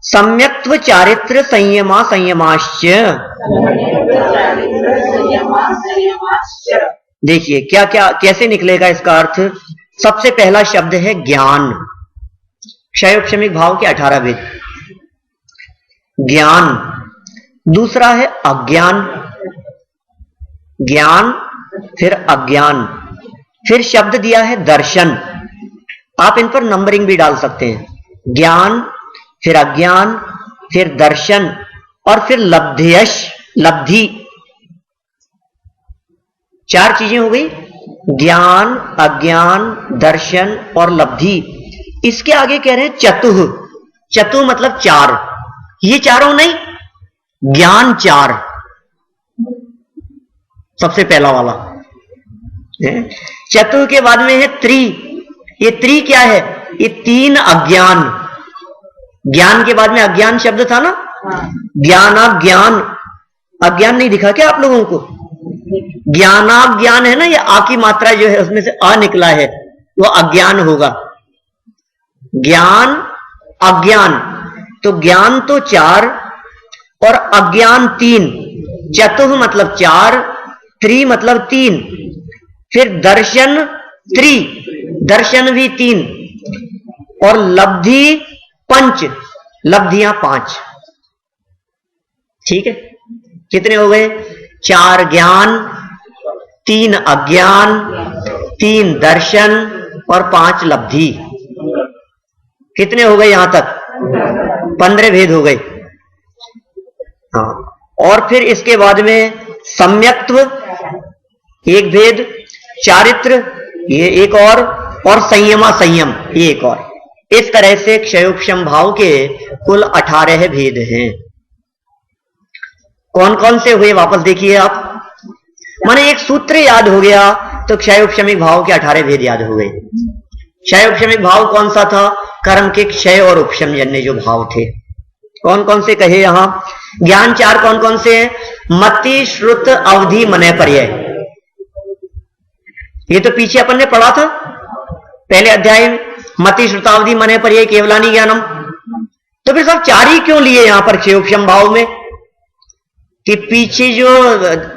Speaker 1: सम्यक्त्व चारित्र संयमा संयमाश्च। देखिए क्या क्या कैसे निकलेगा इसका अर्थ। सबसे पहला शब्द है ज्ञान। क्षयोपशमिक भाव के 18 भेद, ज्ञान। दूसरा है अज्ञान, ज्ञान फिर अज्ञान, फिर शब्द दिया है दर्शन। आप इन पर नंबरिंग भी डाल सकते हैं। ज्ञान, फिर अज्ञान, फिर दर्शन और फिर लब्धयश, लब्धि। 4 चीजें हो गई, ज्ञान, अज्ञान, दर्शन और लब्धि। इसके आगे कह रहे हैं चतुः। चतुः मतलब 4। ये चारों नहीं, ज्ञान 4 सबसे पहला वाला। चतुः के बाद में है त्रि। ये त्रि क्या है? ये 3 अज्ञान। ज्ञान के बाद में अज्ञान शब्द था ना, ज्ञानाज्ञान। अज्ञान नहीं दिखा क्या आप लोगों को? ज्ञानाज्ञान है ना, ये आ की मात्रा जो है उसमें से आ निकला है, वो अज्ञान होगा। ज्ञान अज्ञान, तो ज्ञान तो 4 और अज्ञान 3। चतुः मतलब 4, त्रि मतलब 3, फिर दर्शन त्रि, दर्शन भी 3 और लब्धि 5, लब्धियां 5। ठीक है, कितने हो गए? 4 ज्ञान, 3 अज्ञान, 3 दर्शन और 5 लब्धि। कितने हो गए यहां तक? 15 भेद हो गए। हाँ, और फिर इसके बाद में सम्यक्त्व एक भेद, चारित्र ये एक और संयमा संयम ये एक और। इस तरह से क्षयोपशम भाव के कुल 18 भेद हैं। कौन कौन से हुए वापस देखिए आप। माने एक सूत्र याद हो गया तो क्षयोपशमिक भाव के 18 भेद याद हो गए। क्षयोपशमिक भाव कौन सा था? कर्म के क्षय और उपशम जन्य जो भाव थे। कौन कौन से कहे यहां? ज्ञान 4 कौन कौन से हैं? मति, श्रुत, अवधि, मनय, पर्याय। ये तो पीछे अपन ने पढ़ा था पहले अध्याय में। मति, श्रुतावधि, मनय, पर्याय, केवलानी ज्ञानम। तो फिर सब 4 ही क्यों लिए यहां पर क्षयोपशम भाव में? कि पीछे जो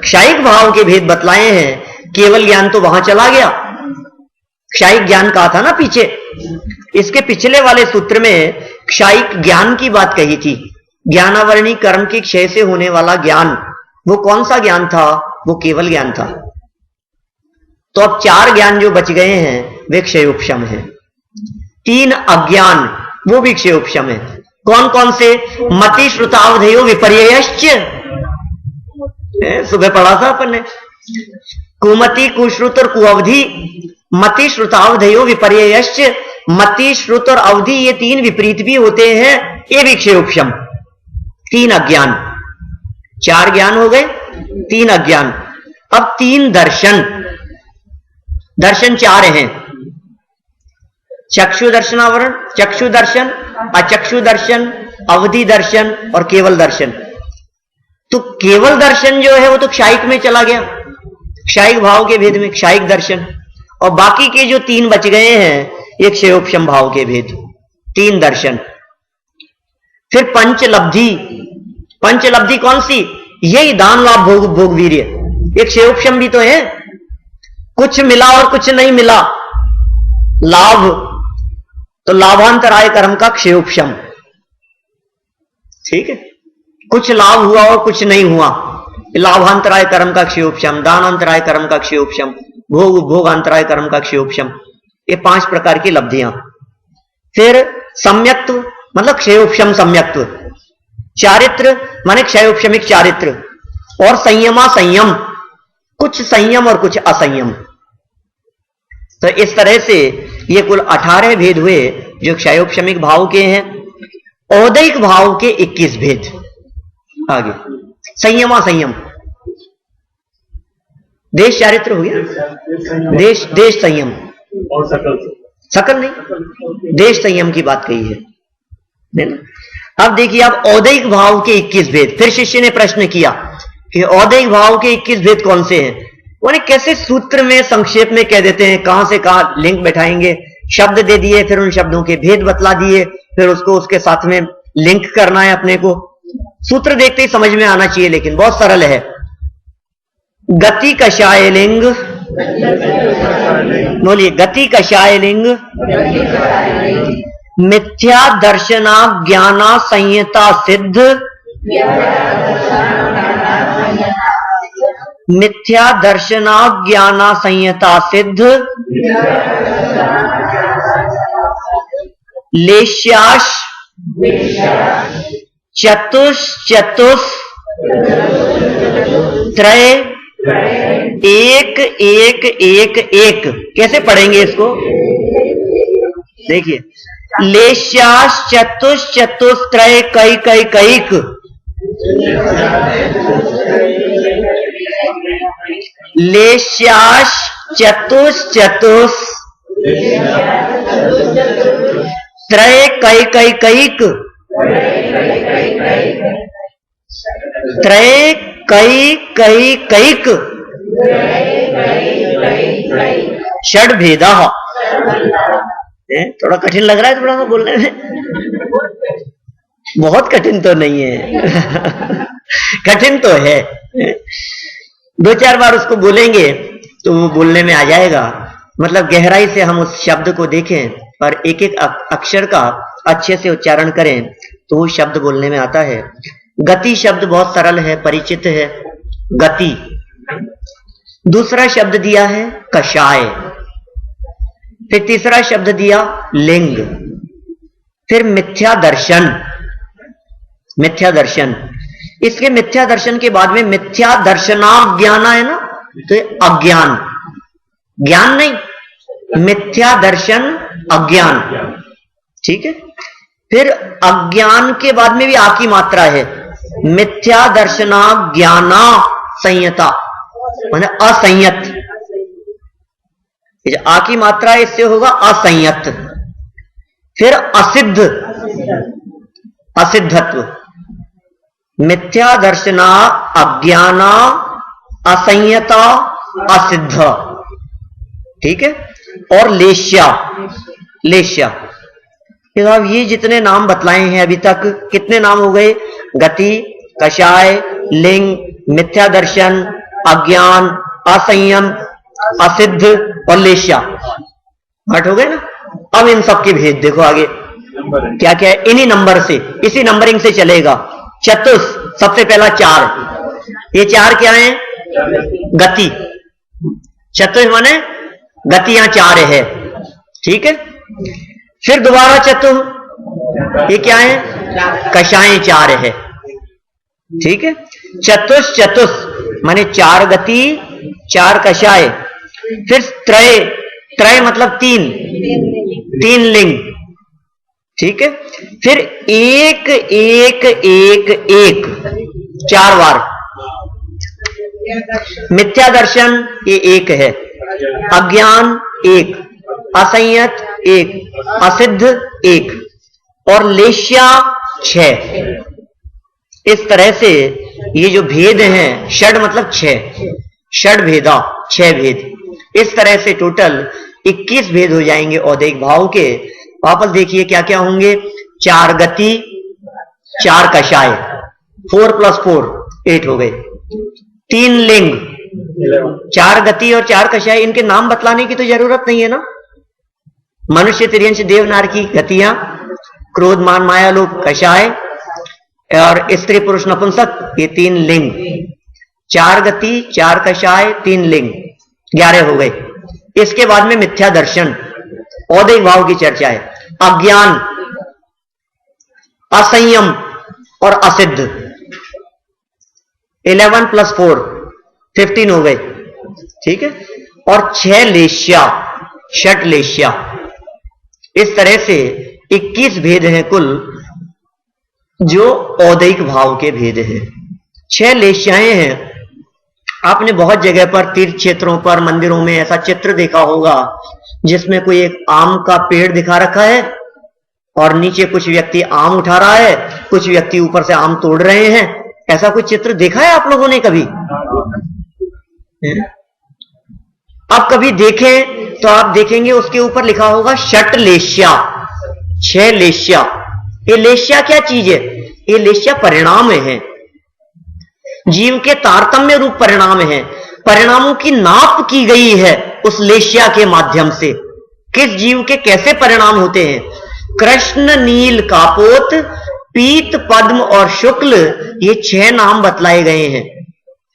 Speaker 1: क्षायिक भाव के भेद बतलाए हैं, केवल ज्ञान तो वहां चला गया। क्षायिक ज्ञान कहा था ना पीछे। इसके पिछले वाले सूत्र में क्षायिक ज्ञान की बात कही थी। ज्ञानावरणी कर्म के क्षय से होने वाला ज्ञान, वो कौन सा ज्ञान था? वो केवल ज्ञान था। तो अब 4 ज्ञान जो बच गए हैं वे क्षयोपशम हैं। 3 अज्ञान वो भी क्षयोपशम है। कौन कौन से? मति, श्रुतावधेयो, विपर्ययश्च। सुबह पढ़ा था अपन ने। कुमति, कुश्रुत और कुअवधि। मति, श्रुतावधेयो, विपर्ययश्च। मति, श्रुत और अवधि ये 3 विपरीत भी होते हैं, ये भी क्षयोपशम। 3 अज्ञान, 4 ज्ञान हो गए, 3 अज्ञान। अब 3 दर्शन। दर्शन 4 हैं। चक्षु दर्शनावरण, चक्षु दर्शन, अचक्षु दर्शन, अवधि दर्शन और केवल दर्शन। तो केवल दर्शन जो है वो तो क्षायिक में चला गया, क्षायिक भाव के भेद में क्षायिक दर्शन। और बाकी के जो 3 बच गए हैं ये क्षयोपशम भाव के भेद, 3 दर्शन। फिर पंचलब्धि। पंचलब्धि कौन सी? यही दान, लाभ, भोग, भोग, वीर्य। एक क्षयोपशम भी तो है। कुछ मिला और कुछ नहीं मिला। लाभ तो लाभांतराय कर्म का क्षयोपशम, ठीक है। कुछ लाभ हुआ और कुछ नहीं हुआ, लाभांतराय कर्म का क्षयोपशम। दानांतराय कर्म का क्षयोपशम, भोग भोगांतराय कर्म का क्षयोपशम। ये 5 प्रकार की लब्धियां। फिर सम्यक्त्व मतलब क्षयोपशम सम्यक्त्व। चारित्र माने क्षयोपशमिक चारित्र। और संयमा संयम, कुछ संयम और कुछ असंयम। तो इस तरह से ये कुल 18 भेद हुए जो क्षयोपशमिक भाव के हैं। औदैक भाव के 21 भेद। आगे संयमा संयम, देश चारित्र हो गया। देश संयम
Speaker 2: और
Speaker 1: सकल नहीं, देश संयम की बात कही है ना। अब देखिए आप औदैक भाव के 21 भेद। फिर शिष्य ने प्रश्न किया कि औदैक भाव के 21 भेद कौन से हैं? उन्हें कैसे सूत्र में संक्षेप में कह देते हैं, कहां से कहां लिंक बैठाएंगे। शब्द दे दिए, फिर उन शब्दों के भेद बतला दिए, फिर उसको उसके साथ में लिंक करना है अपने को। सूत्र देखते ही समझ में आना चाहिए, लेकिन बहुत सरल है। गति कषाय लिंग, बोलिए गति कषाय लिंग, मिथ्या दर्शना ज्ञाना संयता सिद्ध, मिथ्या दर्शना ज्ञाना संयता सिद्ध, लेश्याश चतुष त्रय एक एक एक एक। कैसे पढ़ेंगे इसको? देखिए, लेश्याश चतुष त्रय कई कई कैक। लेश्याश चतुष त्रय कई कई कैक। त्रय कई कई कैक षड भेदा। थोड़ा कठिन लग रहा है थोड़ा सा बोलने में? बहुत कठिन तो नहीं है कठिन तो है। 2-4 बार उसको बोलेंगे तो वो बोलने में आ जाएगा। मतलब गहराई से हम उस शब्द को देखें और एक एक अक्षर का अच्छे से उच्चारण करें तो वो शब्द बोलने में आता है। गति शब्द बहुत सरल है, परिचित है। गति दूसरा शब्द दिया है कषाय, फिर तीसरा शब्द दिया लिंग, फिर मिथ्या दर्शन। मिथ्या दर्शन, इसके मिथ्या दर्शन के बाद में मिथ्या दर्शनाज्ञान है ना, तो अज्ञान, ज्ञान नहीं, मिथ्या दर्शन अज्ञान, ठीक है। फिर अज्ञान के बाद में भी आ की मात्रा है, मिथ्या दर्शनाज्ञाना संयता, माने असंयत। आ की मात्रा है, इससे होगा असंयत। फिर असिद्ध, असिद्धत्व, मिथ्या दर्शना अज्ञाना असंयता असिद्ध, ठीक है। और लेश्या, लेश्या। अब ये जितने नाम बतलाए हैं अभी तक, कितने नाम हो गए? गति, कषाय, लिंग, मिथ्या दर्शन, अज्ञान, असंयम, असिद्ध और लेश्या, 8 हो गए ना। अब इन सब के भेद देखो आगे क्या क्या है, इन्हीं नंबर से, इसी नंबरिंग से चलेगा। चतुष, सबसे पहला 4, ये 4 क्या है? गति। चतुष माने गतियां 4 है, ठीक है। फिर दोबारा चतुः, ये क्या है? कषाएं 4 है, ठीक है। चतुष, चतुष माने 4 गति 4 कषाय। फिर त्रय, त्रय मतलब 3 लिंग, ठीक है। फिर 1 1 1 1 4 बार। मिथ्या दर्शन ये 1 है, अज्ञान 1, असंयत 1, असिद्ध 1 और लेश्या 6। इस तरह से ये जो भेद हैं, षड मतलब 6, षड भेदा 6 भेद, इस तरह से टोटल 21 भेद हो जाएंगे औदैहिक भाव के। वापस देखिए क्या क्या होंगे? 4 गति 4 कषाय, 4 + 4 8 हो गए। 3 लिंग, 4 गति और 4 कषाय, इनके नाम बतलाने की तो जरूरत नहीं है ना। मनुष्य, तिर्यंश, देव, नार की गतियां, क्रोध, मान, माया, लोभ कषाय और स्त्री, पुरुष, नपुंसक ये 3 लिंग। 4 गति 4 कषाय 3 लिंग, 11 हो गए। इसके बाद में मिथ्या दर्शन, औदैहिक भाव की चर्चा है। अज्ञान, असंयम और असिद्ध, 11 + 4 15 हो गए, ठीक है। और 6 लेश्या, षट लेश्या। इस तरह से 21 भेद हैं कुल, जो औदैहिक भाव के भेद हैं। 6 लेश्याएं हैं। आपने बहुत जगह पर, तीर्थ क्षेत्रों पर, मंदिरों में ऐसा चित्र देखा होगा जिसमें कोई एक आम का पेड़ दिखा रखा है और नीचे कुछ व्यक्ति आम उठा रहा है, कुछ व्यक्ति ऊपर से आम तोड़ रहे हैं। ऐसा कोई चित्र देखा है आप लोगों ने कभी? अब कभी देखें तो आप देखेंगे उसके ऊपर लिखा होगा षट लेश्या, 6 लेश्या। ये लेश्या क्या चीज है? ये लेश्या परिणाम है, जीव के तारतम्य रूप परिणाम है। परिणामों की नाप की गई है उस लेश्या के माध्यम से, किस जीव के कैसे परिणाम होते हैं। कृष्ण, नील, कापोत, पीत, पद्म और शुक्ल, ये 6 नाम बतलाए गए हैं।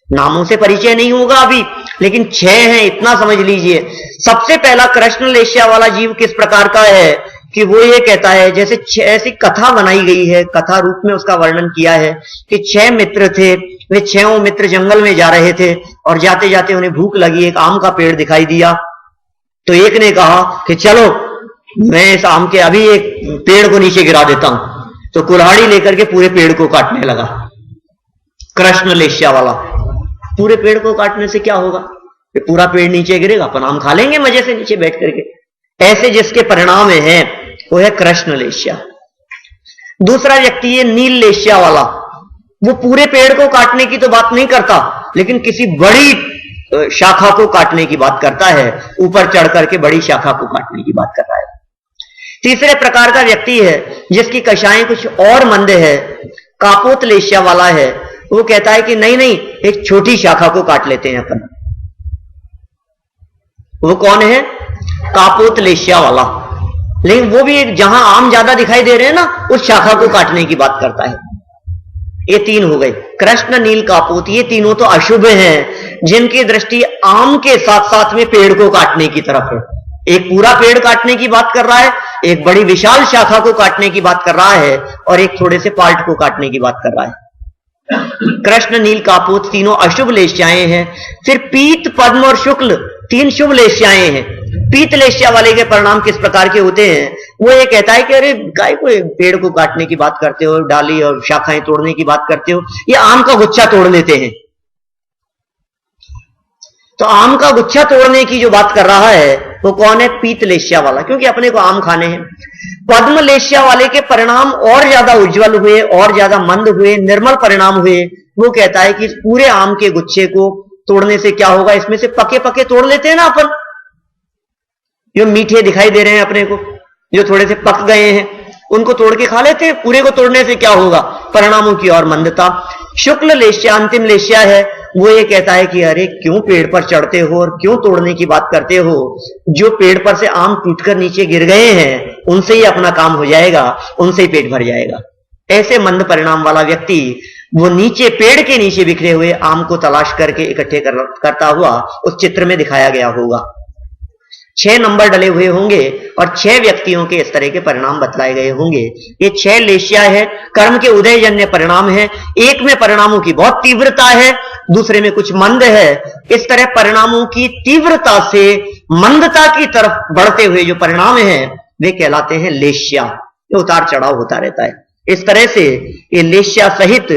Speaker 1: नामों से परिचय नहीं होगा अभी, लेकिन 6 हैं, इतना समझ लीजिए। सबसे पहला कृष्ण लेश्या वाला जीव किस प्रकार का है कि वो ये कहता है, जैसे ऐसी कथा बनाई गई है, कथा रूप में उसका वर्णन किया है कि 6 मित्र थे, वे 6 मित्र जंगल में जा रहे थे और जाते जाते उन्हें भूख लगी, एक आम का पेड़ दिखाई दिया। तो एक ने कहा कि चलो मैं इस आम के अभी एक पेड़ को नीचे गिरा देता हूं, तो कुल्हाड़ी लेकर के पूरे पेड़ को काटने लगा। कृष्ण लेश्या वाला, पूरे पेड़ को काटने से क्या होगा? पूरा पेड़ नीचे गिरेगा, अपन आम खा लेंगे मजे से नीचे बैठ करके। ऐसे जिसके परिणाम है वो है कृष्ण लेश्या। दूसरा व्यक्ति है नील लेश्या वाला, वो पूरे पेड़ को काटने की तो बात नहीं करता, लेकिन किसी बड़ी शाखा को काटने की बात करता है, ऊपर चढ़ करके बड़ी शाखा को काटने की बात कर रहा है। तीसरे प्रकार का व्यक्ति है जिसकी कषाएं कुछ और मंद है, कापोत लेश्या वाला है। वो कहता है कि नहीं नहीं, एक छोटी शाखा को काट लेते हैं अपन। वो कौन है? कापोत लेश्या वाला। लेकिन वो भी एक, जहां आम ज्यादा दिखाई दे रहे हैं ना, उस शाखा को काटने की बात करता है। ये 3 हो गए, कृष्ण, नील, कापोत। ये तीनों तो अशुभ हैं, जिनकी दृष्टि आम के साथ साथ में पेड़ को काटने की तरफ है। एक पूरा पेड़ काटने की बात कर रहा है, एक बड़ी विशाल शाखा को काटने की बात कर रहा है, और एक थोड़े से पार्ट को काटने की बात कर रहा है। कृष्ण, नील, कापोत तीनों अशुभ लेश्याएं हैं। फिर पीत, पद्म और शुक्ल तीन शुभ लेश्याएं हैं। पीत लेश्या वाले के परिणाम किस प्रकार के होते हैं? वो ये कहता है कि अरे गाय को पेड़ को काटने की बात करते हो, डाली और शाखाएं तोड़ने की बात करते हो, ये आम का गुच्छा तोड़ लेते हैं। तो आम का गुच्छा तोड़ने की जो बात कर रहा है वो कौन है? पीत लेश्या वाला, क्योंकि अपने को आम खाने हैं। पद्म लेश्या वाले के परिणाम और ज्यादा उज्जवल हुए, और ज्यादा मंद हुए, निर्मल परिणाम हुए। वो कहता है कि इस पूरे आम के गुच्छे को तोड़ने से क्या होगा? इसमें से पके पके तोड़ लेते हैं ना अपन, जो मीठे दिखाई दे रहे हैं अपने को, जो थोड़े से पक गए हैं, उनको तोड़ के खा लेते हैं। पूरे को तोड़ने से क्या होगा? परिणामों की और मंदता। शुक्ल लेश्या अंतिम लेश्या है, वो ये कहता है कि अरे क्यों पेड़ पर चढ़ते हो और क्यों तोड़ने की बात करते हो? जो पेड़ पर से आम टूटकर नीचे गिर गए हैं उनसे ही अपना काम हो जाएगा, उनसे ही पेट भर जाएगा। ऐसे मंद परिणाम वाला व्यक्ति वो नीचे, पेड़ के नीचे बिखरे हुए आम को तलाश करके इकट्ठे करता हुआ उस चित्र में दिखाया गया होगा। 6 नंबर डले हुए होंगे और 6 व्यक्तियों के इस तरह के परिणाम बतलाए गए होंगे। ये 6 लेश्या है, कर्म के उदयजन्य परिणाम है। एक में परिणामों की बहुत तीव्रता है, दूसरे में कुछ मंद है। इस तरह परिणामों की तीव्रता से मंदता की तरफ बढ़ते हुए जो परिणाम हैं वे कहलाते हैं लेश्या। ये उतार चढ़ाव होता रहता है। इस तरह से ये लेश्या सहित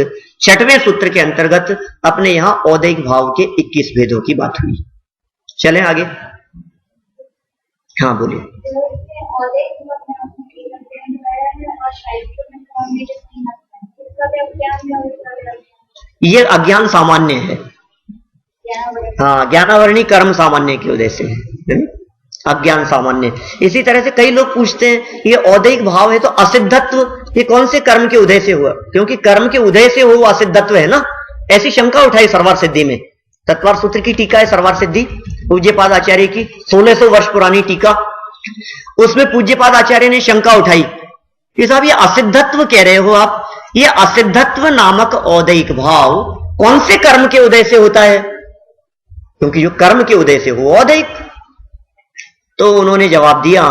Speaker 1: 6वें सूत्र के अंतर्गत अपने यहां औदैहिक भाव के 21 भेदों की बात हुई। चलें आगे। हाँ बोलिए। ये अज्ञान सामान्य है। हाँ, ज्ञानावरणी कर्म सामान्य की वजह से है, अज्ञान सामान्य। इसी तरह से कई लोग पूछते हैं ये औदैहिक भाव है तो असिद्धत्व ये कौन से कर्म के उदय से हुआ? क्योंकि कर्म के उदय से हो वो असिद्धत्व है ना, ऐसी शंका उठाई सर्वार सिद्धि में। तत्वार सूत्र की टीका है सर्वार सिद्धि, पूज्यपाद आचार्य की 1600 वर्ष पुरानी टीका। उसमें पूज्यपाद आचार्य ने शंका उठाई कि साहब ये असिद्धत्व कह रहे हो आप, ये असिद्धत्व नामक औदैहिक भाव कौन से कर्म के उदय से होता है? क्योंकि जो कर्म के उदय से हो औदैहिक। तो उन्होंने जवाब दिया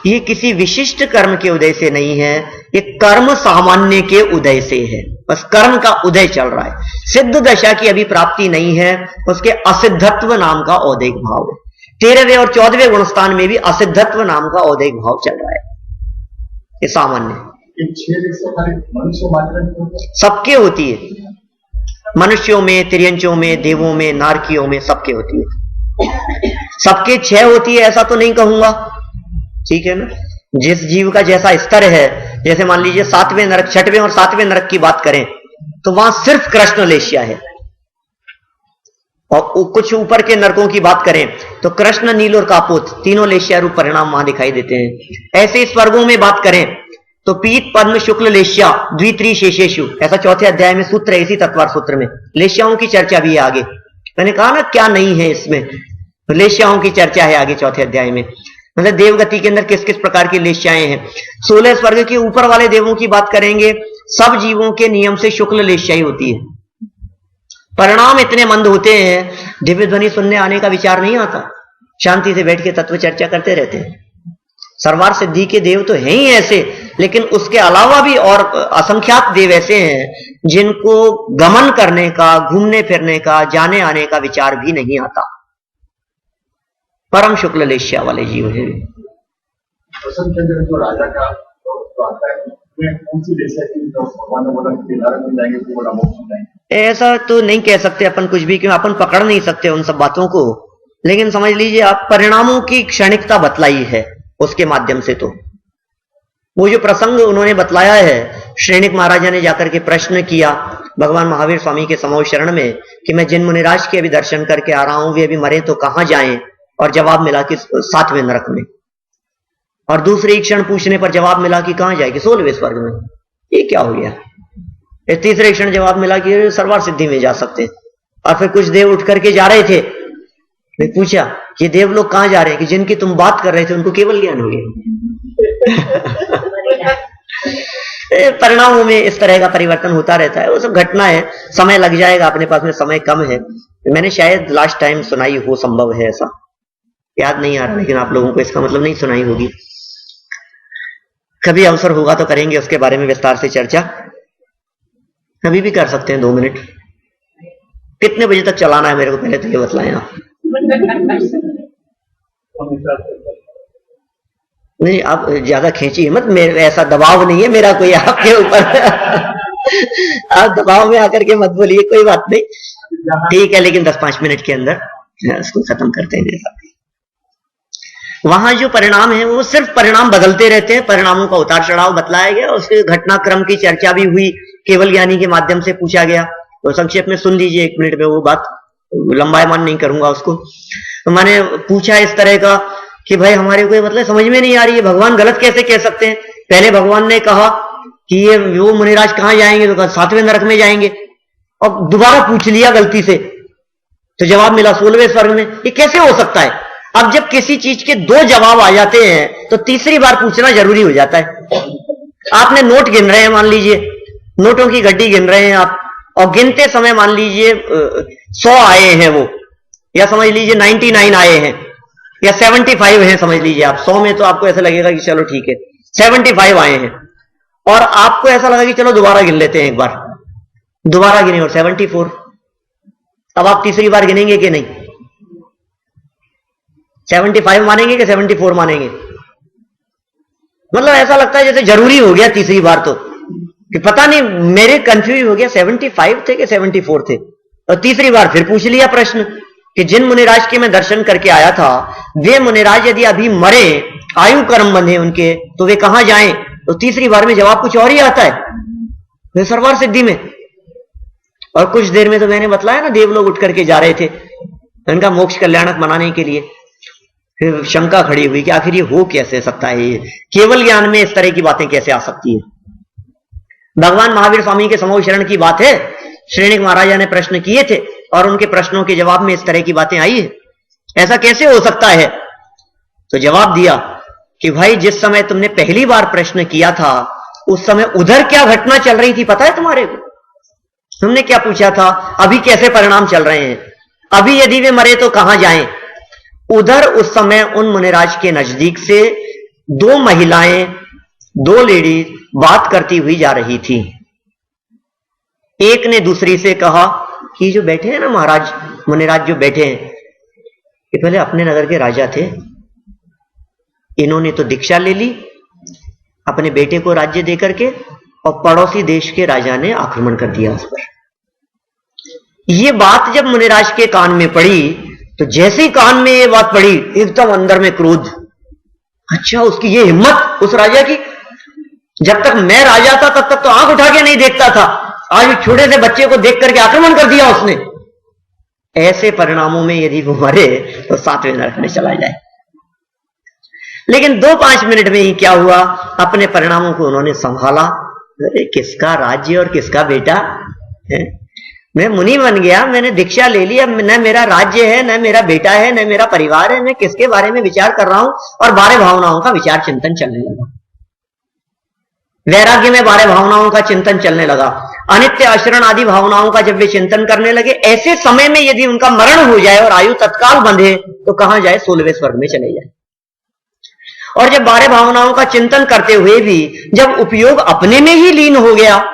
Speaker 1: ये किसी विशिष्ट कर्म के उदय से नहीं है, ये कर्म सामान्य के उदय से है। बस कर्म का उदय चल रहा है, सिद्ध दशा की अभी प्राप्ति नहीं है, उसके असिद्धत्व नाम का औदैहिक भाव है। 13वें और 14वें गुणस्थान में भी असिद्धत्व नाम का औदैहिक भाव चल रहा है। ये सामान्य सबके होती है, मनुष्यों में, तिर्यंचों में, देवों में, नारकियों में, सबके होती है। सबके 6 होती है ऐसा तो नहीं कहूंगा, ठीक है ना। जिस जीव का जैसा स्तर है, जैसे मान लीजिए 7वें नरक, 6वें और 7वें नरक की बात करें तो वहां सिर्फ कृष्ण लेश्या है, और कुछ ऊपर के नरकों की बात करें तो कृष्ण, नील और कापोत तीनों लेश्या रूप परिणाम वहां दिखाई देते हैं। ऐसे इस वर्गों में बात करें तो पीत, पद्म, शुक्ल लेश्या द्वित्री शेषेशु, ऐसा 4थे अध्याय में सूत्र है। इसी तत्वार सूत्र में लेश्याओं की चर्चा भी है आगे। मैंने कहा ना क्या नहीं है इसमें, लेश्याओं की चर्चा है आगे 4थे अध्याय में। मतलब देवगति के अंदर किस किस प्रकार की लेश्याएं हैं। 16 स्वर्ग के ऊपर वाले देवों की बात करेंगे, सब जीवों के नियम से शुक्ल लेश्याई होती है। परिणाम इतने मंद होते हैं, दिव्य ध्वनि सुनने आने का विचार नहीं आता, शांति से बैठ के तत्व चर्चा करते रहते हैं। सर्वार सिद्धि के देव तो हैं ही ऐसे, लेकिन उसके अलावा भी और असंख्यात देव ऐसे हैं जिनको गमन करने का, घूमने फिरने का, जाने आने का विचार भी नहीं आता। परम शुक्ल लेश्या वाले जीव हैं।
Speaker 2: जो राजा का आता है,
Speaker 1: ऐसा तो नहीं कह सकते अपन कुछ भी, क्यों अपन पकड़ नहीं सकते उन सब बातों को। लेकिन समझ लीजिए आप, परिणामों की क्षणिकता बतलाई है उसके माध्यम से। तो वो जो प्रसंग उन्होंने बतलाया है, श्रेणिक महाराजा ने जाकर के प्रश्न किया भगवान महावीर स्वामी के समो शरण में कि मैं जिन मुनिराज के अभी दर्शन करके आ रहा हूं, वे अभी मरे तो कहां जाएं? और जवाब मिला कि 7वें नरक में। और दूसरे क्षण पूछने पर जवाब मिला कि कहां जाएगी? 16वें स्वर्ग में। ये क्या हो गया? तीसरे क्षण जवाब मिला कि सर्वार सिद्धि में जा सकते हैं। और फिर कुछ देव उठ करके जा रहे थे, मैं पूछा ये देव लोग कहां जा रहे हैं? कि जिनकी तुम बात कर रहे थे उनको केवल ज्ञान हो गया। परिणामों में इस तरह का परिवर्तन होता रहता है, वो सब घटना है, समय लग जाएगा, अपने पास में समय कम है। मैंने शायद लास्ट टाइम सुनाई हो, संभव है ऐसा, याद नहीं आ रहा, लेकिन आप लोगों को इसका मतलब नहीं सुनाई होगी। कभी अवसर होगा तो करेंगे उसके बारे में विस्तार से चर्चा, अभी भी कर सकते हैं 2 मिनट। कितने बजे तक चलाना है मेरे को पहले तो ये बतलाएं आप। नहीं, आप ज्यादा खींचिए मत, मेरे ऐसा दबाव नहीं है मेरा कोई आपके ऊपर। आप दबाव में आकर के मत बोलिए, कोई बात नहीं, ठीक है, लेकिन 10-5 मिनट के अंदर उसको खत्म करते हैं। वहां जो परिणाम है वो सिर्फ परिणाम बदलते रहते हैं, परिणामों का उतार चढ़ाव बतलाया गया, उसके घटनाक्रम की चर्चा भी हुई, केवल ज्ञानी के माध्यम से पूछा गया। तो संक्षेप में सुन लीजिए 1 मिनट में, वो बात लंबायमान नहीं करूंगा उसको। तो मैंने पूछा इस तरह का कि भाई हमारे को मतलब समझ में नहीं आ रही है, भगवान गलत कैसे कह सकते हैं। पहले भगवान ने कहा कि ये वो मुनिराज कहां जाएंगे, तो कहा 7वें नरक में जाएंगे, और दोबारा पूछ लिया गलती से तो जवाब मिला 16वें स्वर्ग में। ये कैसे हो सकता है? अब जब किसी चीज के 2 जवाब आ जाते हैं तो तीसरी बार पूछना जरूरी हो जाता है। आपने नोट गिन रहे हैं, मान लीजिए नोटों की गड्डी गिन रहे हैं आप, और गिनते समय मान लीजिए 100 आए हैं वो, या समझ लीजिए 99 आए हैं, या 75 हैं, समझ लीजिए आप। 100 में तो आपको ऐसा लगेगा कि चलो ठीक है 75 आए हैं, और आपको ऐसा लगा कि चलो दोबारा गिन लेते हैं एक बार, दोबारा गिने और 74। अब आप तीसरी बार गिनेंगे कि नहीं? 75 मानेंगे कि 74 मानेंगे? मतलब ऐसा लगता है जैसे जरूरी हो गया तीसरी बार, तो कि पता नहीं मेरे कंफ्यूज हो गया 75 थे कि 74 थे। और तीसरी बार फिर पूछ लिया प्रश्न कि जिन मुनिराज के मैं दर्शन करके आया था, वे मुनिराज यदि अभी मरे, आयु कर्म बंधे उनके, तो वे कहां जाएं? तो तीसरी बार में जवाब कुछ और ही आता है, वे सरवार सिद्धि में। और कुछ देर में तो मैंने बतलाया ना, देव लोग उठ करके जा रहे थे उनका मोक्ष कल्याणक मनाने के लिए। फिर शंका खड़ी हुई कि आखिर ये हो कैसे सकता है, ये केवल ज्ञान में इस तरह की बातें कैसे आ सकती है। भगवान महावीर स्वामी के समूह शरण की बात है, श्रेणिक महाराजा ने प्रश्न किए थे और उनके प्रश्नों के जवाब में इस तरह की बातें आई है, ऐसा कैसे हो सकता है? तो जवाब दिया कि भाई जिस समय तुमने पहली बार प्रश्न किया था उस समय उधर क्या घटना चल रही थी पता है तुम्हारे को? तुमने क्या पूछा था? अभी कैसे परिणाम चल रहे हैं, अभी यदि वे मरे तो कहां जाएं? उधर उस समय उन मुनिराज के नजदीक से 2 महिलाएं, 2 लेडीज बात करती हुई जा रही थी। एक ने दूसरी से कहा कि जो बैठे हैं ना महाराज, मुनिराज जो बैठे हैं, ये पहले अपने नगर के राजा थे, इन्होंने तो दीक्षा ले ली अपने बेटे को राज्य देकर के, और पड़ोसी देश के राजा ने आक्रमण कर दिया उस पर। ये बात जब मुनिराज के कान में पड़ी, तो जैसे ही कान में ये बात पड़ी, एकदम अंदर में क्रोध। अच्छा, उसकी ये हिम्मत उस राजा की, जब तक मैं राजा था तब तक तो आंख उठा के नहीं देखता था, आज छोटे से बच्चे को देख करके आक्रमण कर दिया उसने। ऐसे परिणामों में यदि वो मरे तो 7वें नरक में चला जाए। लेकिन 2-5 मिनट में ही क्या हुआ, अपने परिणामों को उन्होंने संभाला। अरे किसका राज्य और किसका बेटा है? मैं मुनि बन गया, मैंने दीक्षा ले ली, अब न मेरा राज्य है, न मेरा बेटा है, न मेरा परिवार है, मैं किसके बारे में विचार कर रहा हूं? और 12 भावनाओं का विचार चिंतन चलने लगा। वैराग्य में 12 भावनाओं का चिंतन चलने लगा। अनित्य आचरण आदि भावनाओं का जब वे चिंतन करने लगे, ऐसे समय में यदि उनका मरण हो जाए और आयु तत्काल बंधे तो कहां जाए? 16वें स्वर्ग में चले जाए। और जब 12 भावनाओं का चिंतन करते हुए भी जब उपयोग अपने में ही लीन हो गया,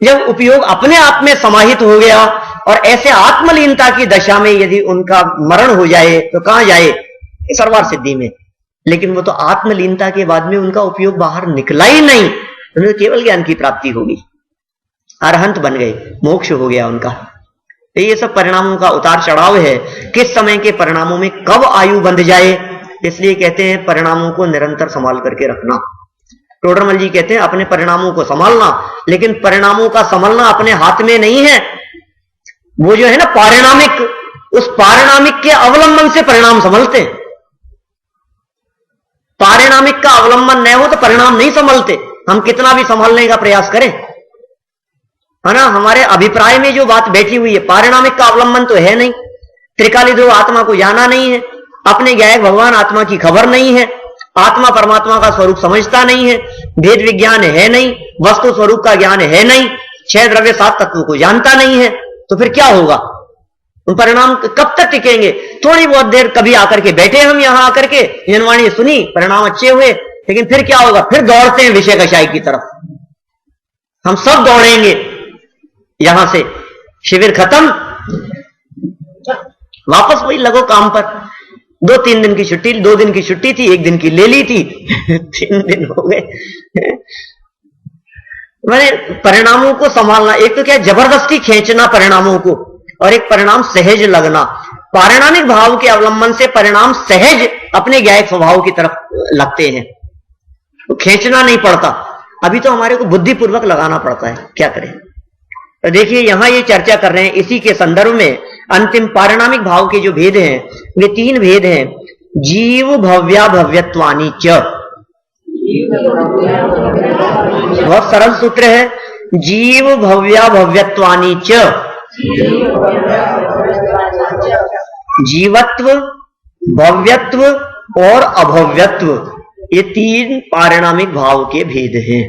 Speaker 1: जब उपयोग अपने आप में समाहित हो गया, और ऐसे आत्मलीनता की दशा में यदि उनका मरण हो जाए तो कहां जाए? सर्वार सिद्धि में। लेकिन वो तो आत्मलीनता के बाद में उनका उपयोग बाहर निकला ही नहीं, उन्हें केवल ज्ञान की प्राप्ति होगी, अरहंत बन गए, मोक्ष हो गया उनका। तो ये सब परिणामों का उतार चढ़ाव है, किस समय के परिणामों में कब आयु बंध जाए। इसलिए कहते हैं परिणामों को निरंतर संभाल करके रखना। टोडरमल जी कहते हैं अपने परिणामों को संभालना, लेकिन परिणामों का संभालना अपने हाथ में नहीं है। वो जो है ना पारिणामिक, उस पारिणामिक के अवलंबन से परिणाम संभलते हैं। पारिणामिक का अवलंबन न हो तो परिणाम नहीं संभलते, हम कितना भी संभालने का प्रयास करें, है ना। हमारे अभिप्राय में जो बात बैठी हुई है, पारिणामिक का अवलंबन तो है नहीं। त्रिकाली ध्रुव आत्मा को जाना नहीं है, अपने गायक भगवान आत्मा की खबर नहीं है, आत्मा परमात्मा का स्वरूप समझता नहीं है, भेद विज्ञान है नहीं, वस्तु स्वरूप का ज्ञान है नहीं, छह द्रव्य सात तत्व को जानता नहीं है, तो फिर क्या होगा? परिणाम कब तक टिकेंगे? थोड़ी बहुत देर कभी आकर के बैठे हम यहां आकर के जनवाणी सुनी, परिणाम अच्छे हुए, लेकिन फिर क्या होगा? फिर दौड़ते हैं विषय कषाय की तरफ। हम सब दौड़ेंगे यहां से, शिविर खत्म, वापस वही लगो काम पर। 2-3 दिन की छुट्टी, 2 दिन की छुट्टी थी, 1 दिन की ले ली थी 3 दिन हो गए। मैंने परिणामों को संभालना, एक तो क्या जबरदस्ती खींचना परिणामों को, और एक परिणाम सहज लगना। पारिणामिक भाव के अवलंबन से परिणाम सहज अपने ज्ञायक स्वभाव की तरफ लगते हैं, तो खींचना नहीं पड़ता। अभी तो हमारे को बुद्धिपूर्वक लगाना पड़ता है, क्या करें। तो देखिए यहां ये चर्चा कर रहे हैं, इसी के संदर्भ में अंतिम पारिणामिक भाव के जो भेद हैं वे 3 भेद हैं। जीव भव्या भव्यत्वानि च, बहुत सरल सूत्र है, जीव भव्या भव्यत्वानि च, जीवत्व, भव्यत्व और अभव्यत्व, ये 3 पारिणामिक भाव के भेद हैं।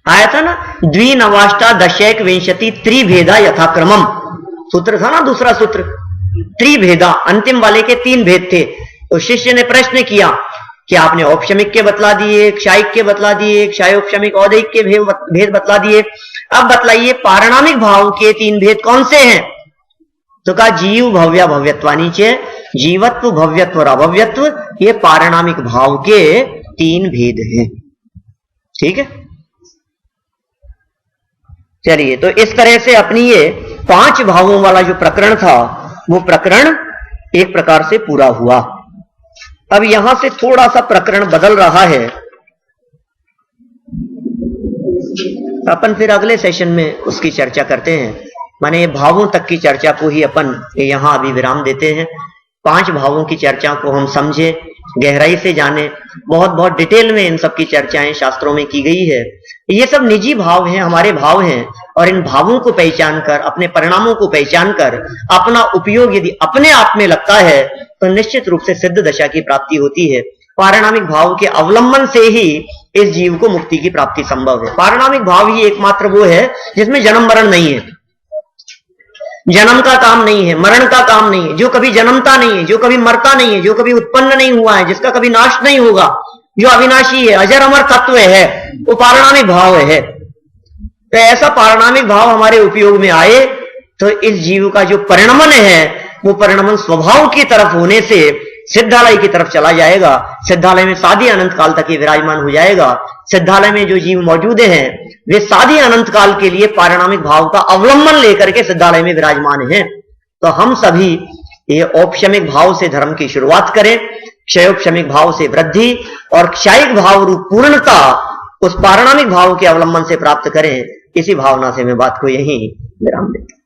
Speaker 1: आया था ना, द्विनवाष्टादशैक विंशति त्रिभेदा यथाक्रमम, सूत्र था ना दूसरा सूत्र, त्रिभेदा, अंतिम वाले के 3 भेद थे। तो शिष्य ने प्रश्न किया कि आपने औपशमिक के बतला दिए, क्षायिक के बतला दिए, क्षायोपशमिक औदैहिक के भेद बतला दिए, अब बतलाइए पारिणामिक भाव के 3 भेद कौन से हैं? तो कहा जीव भव्या भव्यत्वानि च, जीवत्व, भव्यत्व और अभव्यत्व, ये पारिणामिक भाव के 3 भेद हैं। ठीक है, चलिए, तो इस तरह से अपनी ये 5 भावों वाला जो प्रकरण था वो प्रकरण एक प्रकार से पूरा हुआ। अब यहां से थोड़ा सा प्रकरण बदल रहा है, अपन फिर अगले सेशन में उसकी चर्चा करते हैं। माने भावों तक की चर्चा को ही अपन यहां अभी विराम देते हैं। 5 भावों की चर्चा को हम समझे, गहराई से जाने, बहुत बहुत डिटेल में इन सब की चर्चाएं शास्त्रों में की गई है। ये सब निजी भाव हैं, हमारे भाव हैं, और इन भावों को पहचान कर, अपने परिणामों को पहचान कर अपना उपयोग यदि अपने आप में लगता है तो निश्चित रूप से सिद्ध दशा की प्राप्ति होती है। पारिणामिक भाव के अवलंबन से ही इस जीव को मुक्ति की प्राप्ति संभव है। पारिणामिक भाव ही एकमात्र वो है जिसमें जन्म मरण नहीं है, जन्म का काम नहीं है, मरण का काम नहीं है, जो कभी जन्मता नहीं है, जो कभी मरता नहीं है, जो कभी उत्पन्न नहीं हुआ है, जिसका कभी नाश नहीं होगा, जो अविनाशी है, अजर अमर तत्व है, वो पारिणामिक भाव है। तो ऐसा पारिणामिक भाव हमारे उपयोग में आए तो इस जीव का जो परिणमन है वो परिणमन स्वभाव की तरफ होने से सिद्धालय की तरफ चला जाएगा। सिद्धालय में साधी अनंत काल तक ये विराजमान हो जाएगा। सिद्धालय में जो जीव मौजूद हैं वे साधी अनंत काल के लिए पारिणामिक भाव का अवलंबन लेकर के सिद्धालय में विराजमान हैं। तो हम सभी ये औपशमिक भाव से धर्म की शुरुआत करें, क्षयोपशमिक भाव से वृद्धि और क्षायिक भाव रूप पूर्णता उस पारिणामिक भाव के अवलंबन से प्राप्त करें। इसी भावना से मैं बात को यहीं विराम देता हूं।